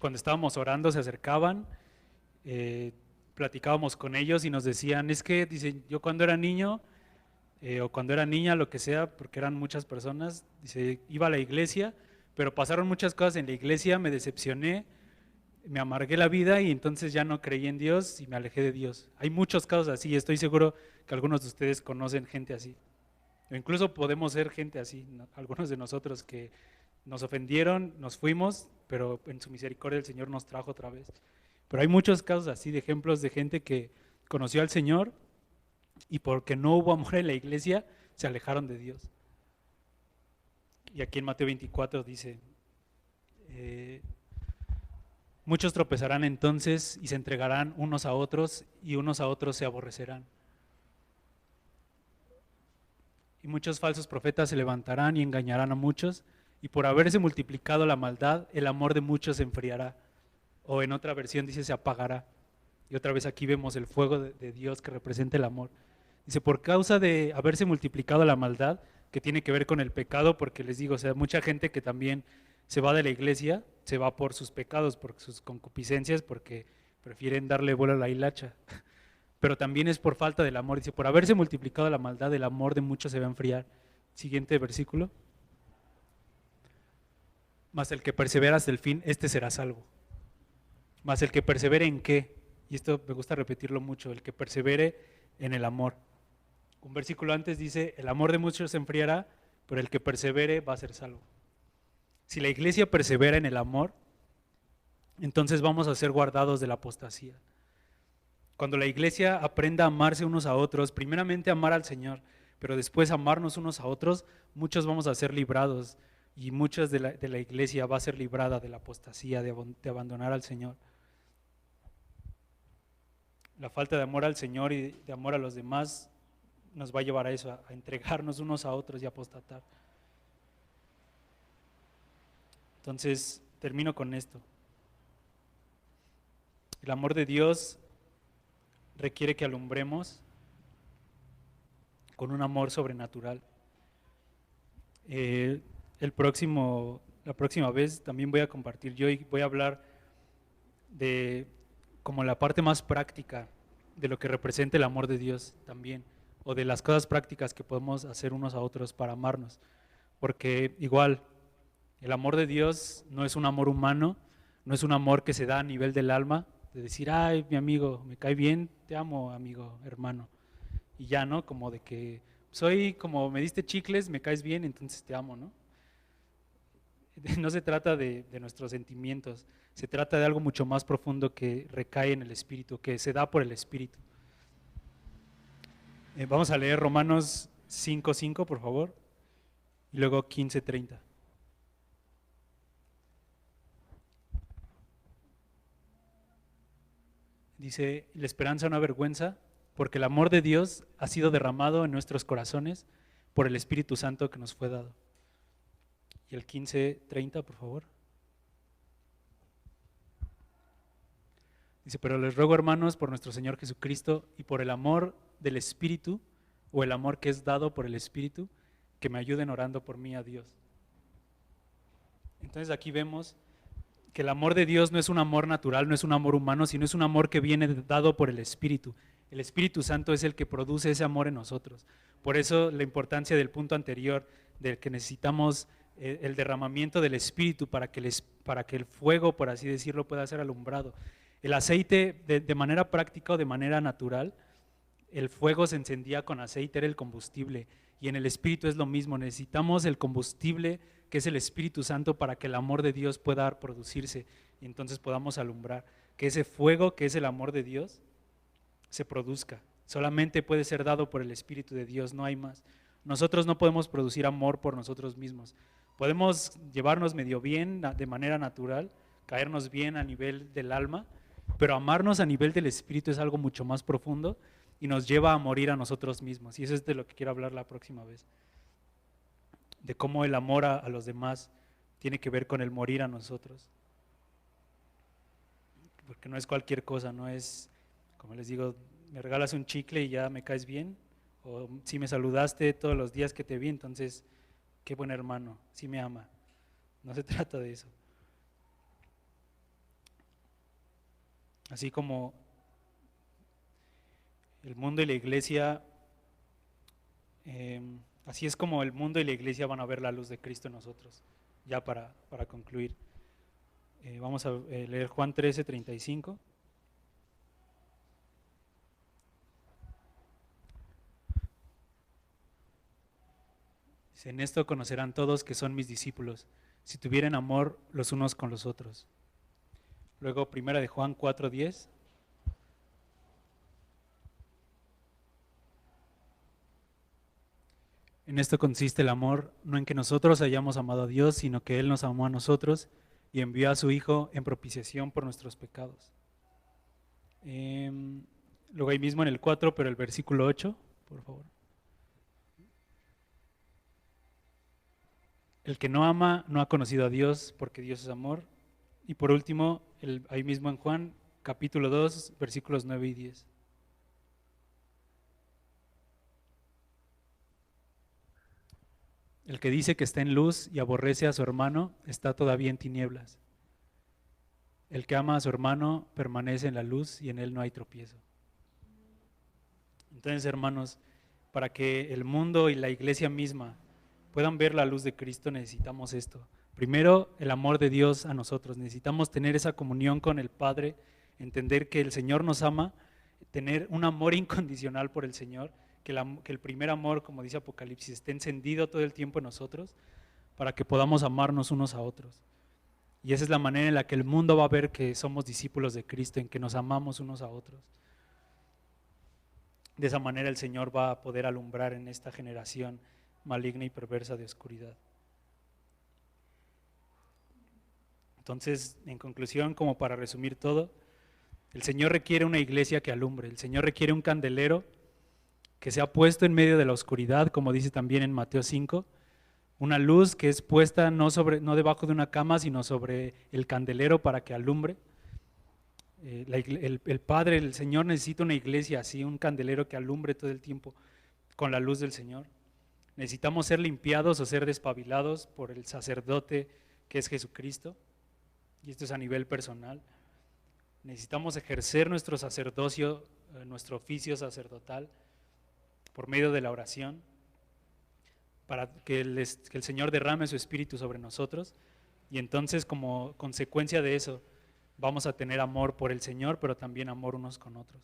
cuando estábamos orando se acercaban, platicábamos con ellos y nos decían, es que, dicen, yo cuando era niño o cuando era niña, lo que sea, porque eran muchas personas, dice, iba a la iglesia, pero pasaron muchas cosas en la iglesia, me decepcioné, me amargué la vida y entonces ya no creí en Dios y me alejé de Dios. Hay muchos casos así, estoy seguro que algunos de ustedes conocen gente así. O incluso podemos ser gente así, ¿no? Algunos de nosotros que nos ofendieron, nos fuimos, pero en su misericordia el Señor nos trajo otra vez. Pero hay muchos casos así de ejemplos de gente que conoció al Señor y porque no hubo amor en la iglesia, se alejaron de Dios. Y aquí en Mateo 24 dice, muchos tropezarán entonces y se entregarán unos a otros y unos a otros se aborrecerán. Y muchos falsos profetas se levantarán y engañarán a muchos, y por haberse multiplicado la maldad, el amor de muchos se enfriará. O en otra versión dice se apagará. Y otra vez aquí vemos el fuego de Dios que representa el amor. Dice, por causa de haberse multiplicado la maldad, que tiene que ver con el pecado, porque les digo, o sea, mucha gente que también se va de la iglesia, se va por sus pecados, por sus concupiscencias, porque prefieren darle vuelo a la hilacha. Pero también es por falta del amor. Dice, por haberse multiplicado la maldad, el amor de muchos se va a enfriar. Siguiente versículo. Mas el que persevera hasta el fin, este será salvo. Mas el que persevere ¿en qué? Y esto me gusta repetirlo mucho, el que persevere en el amor. Un versículo antes dice, el amor de muchos se enfriará, pero el que persevere va a ser salvo. Si la iglesia persevera en el amor, entonces vamos a ser guardados de la apostasía. Cuando la iglesia aprenda a amarse unos a otros, primeramente amar al Señor, pero después amarnos unos a otros, muchos vamos a ser librados y muchos de la iglesia va a ser librada de la apostasía, de abandonar al Señor. La falta de amor al Señor y de amor a los demás nos va a llevar a eso, a entregarnos unos a otros y a apostatar. Entonces, termino con esto. El amor de Dios requiere que alumbremos con un amor sobrenatural. La próxima vez también voy a compartir yo y voy a hablar de como la parte más práctica de lo que representa el amor de Dios también, o de las cosas prácticas que podemos hacer unos a otros para amarnos, porque igual el amor de Dios no es un amor humano, no es un amor que se da a nivel del alma, de decir, ay, mi amigo, me cae bien, te amo, amigo, hermano, y ya, ¿no? Como de que soy como me diste chicles, me caes bien, entonces te amo, ¿no? No se trata de nuestros sentimientos, se trata de algo mucho más profundo que recae en el Espíritu, que se da por el Espíritu. Vamos a leer Romanos 5:5, por favor, y luego 15:30. Dice, la esperanza no avergüenza, porque el amor de Dios ha sido derramado en nuestros corazones por el Espíritu Santo que nos fue dado. Y el 15:30, por favor. Dice, pero les ruego, hermanos, por nuestro Señor Jesucristo y por el amor del Espíritu, o el amor que es dado por el Espíritu, que me ayuden orando por mí a Dios. Entonces aquí vemos que el amor de Dios no es un amor natural, no es un amor humano, sino es un amor que viene dado por el Espíritu. El Espíritu Santo es el que produce ese amor en nosotros. Por eso la importancia del punto anterior, del que necesitamos el derramamiento del Espíritu para que el fuego, por así decirlo, pueda ser alumbrado. El aceite, de manera práctica o de manera natural, el fuego se encendía con aceite, era el combustible. Y en el Espíritu es lo mismo, necesitamos el combustible que es el Espíritu Santo para que el amor de Dios pueda producirse y entonces podamos alumbrar. Que ese fuego que es el amor de Dios se produzca. Solamente puede ser dado por el Espíritu de Dios, no hay más. Nosotros no podemos producir amor por nosotros mismos. Podemos llevarnos medio bien de manera natural, caernos bien a nivel del alma, pero amarnos a nivel del Espíritu es algo mucho más profundo y nos lleva a morir a nosotros mismos. Y eso es de lo que quiero hablar la próxima vez. De cómo el amor a los demás tiene que ver con el morir a nosotros. Porque no es cualquier cosa, no es, como les digo, me regalas un chicle y ya me caes bien, o si me saludaste todos los días que te vi, entonces qué buen hermano, sí me ama. No se trata de eso. Así como el mundo y la iglesia, así es como el mundo y la iglesia van a ver la luz de Cristo en nosotros. Ya para concluir, vamos a leer Juan 13:35. Dice, en esto conocerán todos que son mis discípulos, si tuvieren amor los unos con los otros. Luego, primera de Juan 4:10. En esto consiste el amor, no en que nosotros hayamos amado a Dios, sino que Él nos amó a nosotros y envió a su Hijo en propiciación por nuestros pecados. Luego ahí mismo en el 4, pero el versículo 8, por favor. El que no ama no ha conocido a Dios, porque Dios es amor. Y por último, ahí mismo en Juan, capítulo 2, versículos 9 y 10. El que dice que está en luz y aborrece a su hermano, está todavía en tinieblas. El que ama a su hermano permanece en la luz y en él no hay tropiezo. Entonces, hermanos, para que el mundo y la iglesia misma puedan ver la luz de Cristo, necesitamos esto. Primero, el amor de Dios a nosotros. Necesitamos tener esa comunión con el Padre, entender que el Señor nos ama, tener un amor incondicional por el Señor, que el primer amor, como dice Apocalipsis, esté encendido todo el tiempo en nosotros para que podamos amarnos unos a otros. Y esa es la manera en la que el mundo va a ver que somos discípulos de Cristo, en que nos amamos unos a otros. De esa manera el Señor va a poder alumbrar en esta generación maligna y perversa de oscuridad. Entonces, en conclusión, como para resumir todo, el Señor requiere una iglesia que alumbre, el Señor requiere un candelero que sea puesto en medio de la oscuridad, como dice también en Mateo 5, una luz que es puesta no debajo de una cama, sino sobre el candelero para que alumbre. El Padre, el Señor necesita una iglesia así, un candelero que alumbre todo el tiempo con la luz del Señor. Necesitamos ser limpiados o ser despabilados por el sacerdote que es Jesucristo, y esto es a nivel personal. Necesitamos ejercer nuestro sacerdocio, nuestro oficio sacerdotal por medio de la oración, para que el Señor derrame su Espíritu sobre nosotros, y entonces como consecuencia de eso vamos a tener amor por el Señor, pero también amor unos con otros.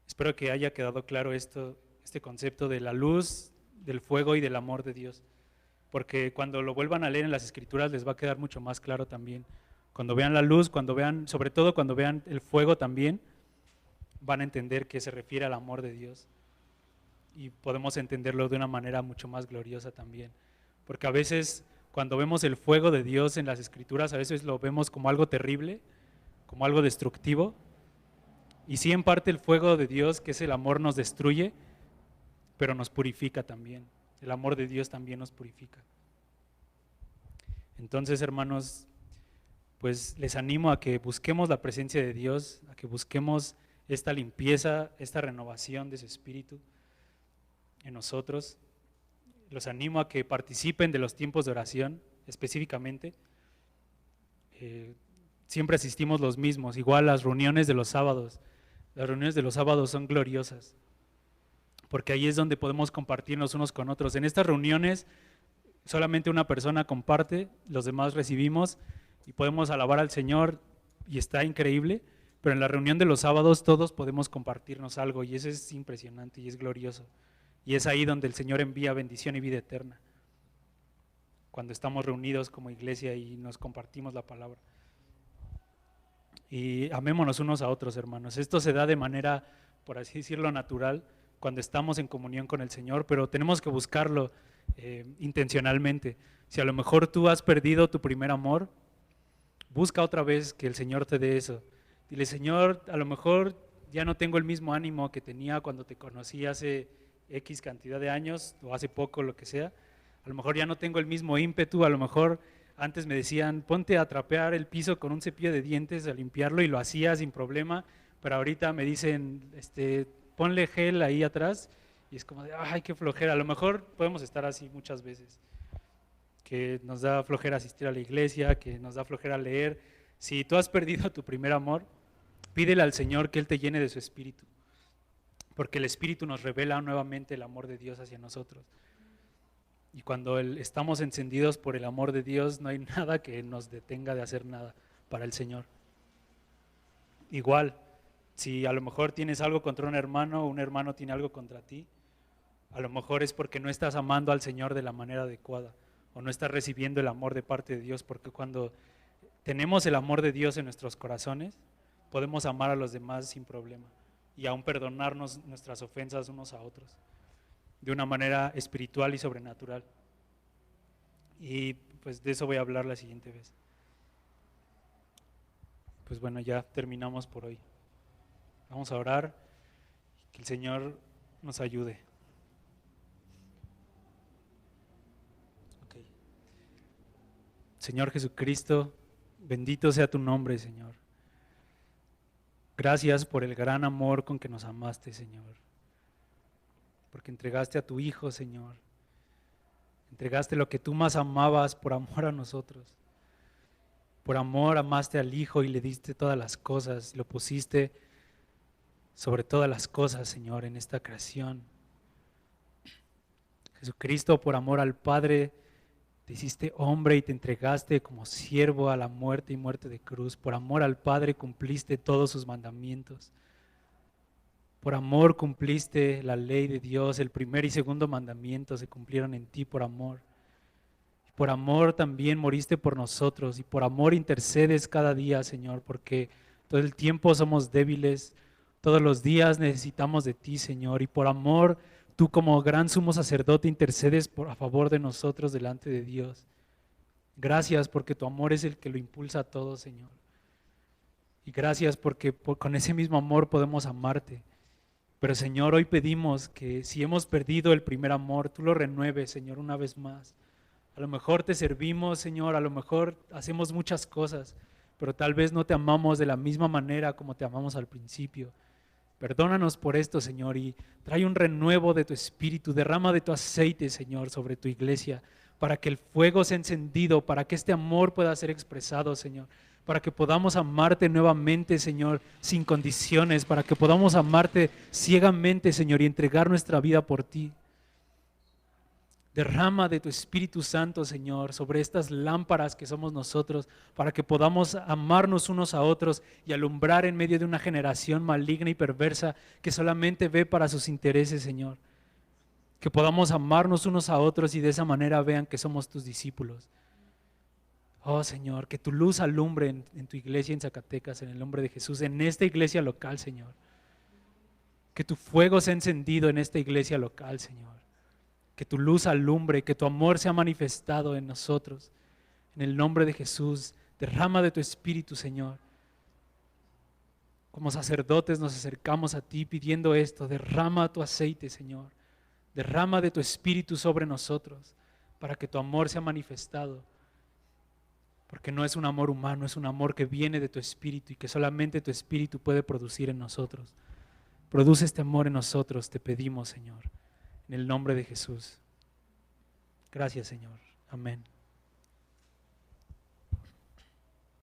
Espero que haya quedado claro este concepto de la luz, del fuego y del amor de Dios, porque cuando lo vuelvan a leer en las Escrituras les va a quedar mucho más claro también. Cuando vean la luz, sobre todo cuando vean el fuego también, van a entender que se refiere al amor de Dios, y podemos entenderlo de una manera mucho más gloriosa también, porque a veces cuando vemos el fuego de Dios en las Escrituras, a veces lo vemos como algo terrible, como algo destructivo, y sí, en parte el fuego de Dios, que es el amor, nos destruye, pero nos purifica también. El amor de Dios también nos purifica. Entonces, hermanos, pues les animo a que busquemos la presencia de Dios, a que busquemos esta limpieza, esta renovación de su Espíritu en nosotros. Los animo a que participen de los tiempos de oración, específicamente. Siempre asistimos los mismos, igual las reuniones de los sábados. Las reuniones de los sábados son gloriosas, porque ahí es donde podemos compartirnos unos con otros. En estas reuniones solamente una persona comparte, los demás recibimos y podemos alabar al Señor, y está increíble, pero en la reunión de los sábados todos podemos compartirnos algo, y eso es impresionante y es glorioso. Y es ahí donde el Señor envía bendición y vida eterna, cuando estamos reunidos como iglesia y nos compartimos la palabra. Y amémonos unos a otros, hermanos. Esto se da de manera, por así decirlo, natural, cuando estamos en comunión con el Señor, pero tenemos que buscarlo intencionalmente. Si a lo mejor tú has perdido tu primer amor, busca otra vez que el Señor te dé eso. Dile: Señor, a lo mejor ya no tengo el mismo ánimo que tenía cuando te conocí hace X cantidad de años, o hace poco, lo que sea. A lo mejor ya no tengo el mismo ímpetu, a lo mejor antes me decían: ponte a trapear el piso con un cepillo de dientes, a limpiarlo, y lo hacía sin problema, pero ahorita me dicen, ponle gel ahí atrás, y es como de, ay, qué flojera. A lo mejor podemos estar así muchas veces, que nos da flojera asistir a la iglesia, que nos da flojera leer. Si tú has perdido tu primer amor, pídele al Señor que Él te llene de su Espíritu, porque el Espíritu nos revela nuevamente el amor de Dios hacia nosotros. Y cuando estamos encendidos por el amor de Dios, no hay nada que nos detenga de hacer nada para el Señor. Igual, si a lo mejor tienes algo contra un hermano, o un hermano tiene algo contra ti, a lo mejor es porque no estás amando al Señor de la manera adecuada, o no estás recibiendo el amor de parte de Dios, porque cuando tenemos el amor de Dios en nuestros corazones, podemos amar a los demás sin problema, y aún perdonarnos nuestras ofensas unos a otros, de una manera espiritual y sobrenatural. Y pues de eso voy a hablar la siguiente vez. Pues bueno, ya terminamos por hoy. Vamos a orar, que el Señor nos ayude. Okay. Señor Jesucristo, bendito sea tu nombre, Señor. Gracias por el gran amor con que nos amaste, Señor. Porque entregaste a tu Hijo, Señor. Entregaste lo que tú más amabas por amor a nosotros. Por amor amaste al Hijo y le diste todas las cosas. Lo pusiste sobre todas las cosas, Señor, en esta creación. Jesucristo, por amor al Padre, te hiciste hombre y te entregaste como siervo a la muerte y muerte de cruz. Por amor al Padre cumpliste todos sus mandamientos. Por amor cumpliste la ley de Dios. El primer y segundo mandamiento se cumplieron en ti por amor. Por amor también moriste por nosotros, y por amor intercedes cada día, Señor, porque todo el tiempo somos débiles, Todos los días necesitamos de ti, Señor, y por amor, tú como gran sumo sacerdote intercedes a favor de nosotros delante de Dios. Gracias porque tu amor es el que lo impulsa a todo, Señor. Y gracias porque con ese mismo amor podemos amarte. Pero, Señor, hoy pedimos que si hemos perdido el primer amor, tú lo renueves, Señor, una vez más. A lo mejor te servimos, Señor, a lo mejor hacemos muchas cosas, pero tal vez no te amamos de la misma manera como te amamos al principio. Perdónanos por esto, Señor, y trae un renuevo de tu espíritu, derrama de tu aceite, Señor, sobre tu iglesia, para que el fuego sea encendido, para que este amor pueda ser expresado, Señor, para que podamos amarte nuevamente, Señor, sin condiciones, para que podamos amarte ciegamente, Señor, y entregar nuestra vida por ti. Derrama de tu Espíritu Santo, Señor, sobre estas lámparas que somos nosotros, para que podamos amarnos unos a otros y alumbrar en medio de una generación maligna y perversa que solamente ve para sus intereses, Señor. Que podamos amarnos unos a otros y de esa manera vean que somos tus discípulos. Oh, Señor, que tu luz alumbre en tu iglesia en Zacatecas, en el nombre de Jesús, en esta iglesia local, Señor. Que tu fuego sea encendido en esta iglesia local, Señor. Que tu luz alumbre, que tu amor sea manifestado en nosotros. En el nombre de Jesús, derrama de tu Espíritu, Señor. Como sacerdotes nos acercamos a ti pidiendo esto. Derrama tu aceite, Señor. Derrama de tu Espíritu sobre nosotros para que tu amor sea manifestado. Porque no es un amor humano, es un amor que viene de tu Espíritu y que solamente tu Espíritu puede producir en nosotros. Produce este amor en nosotros, te pedimos, Señor. En el nombre de Jesús. Gracias, Señor. Amén.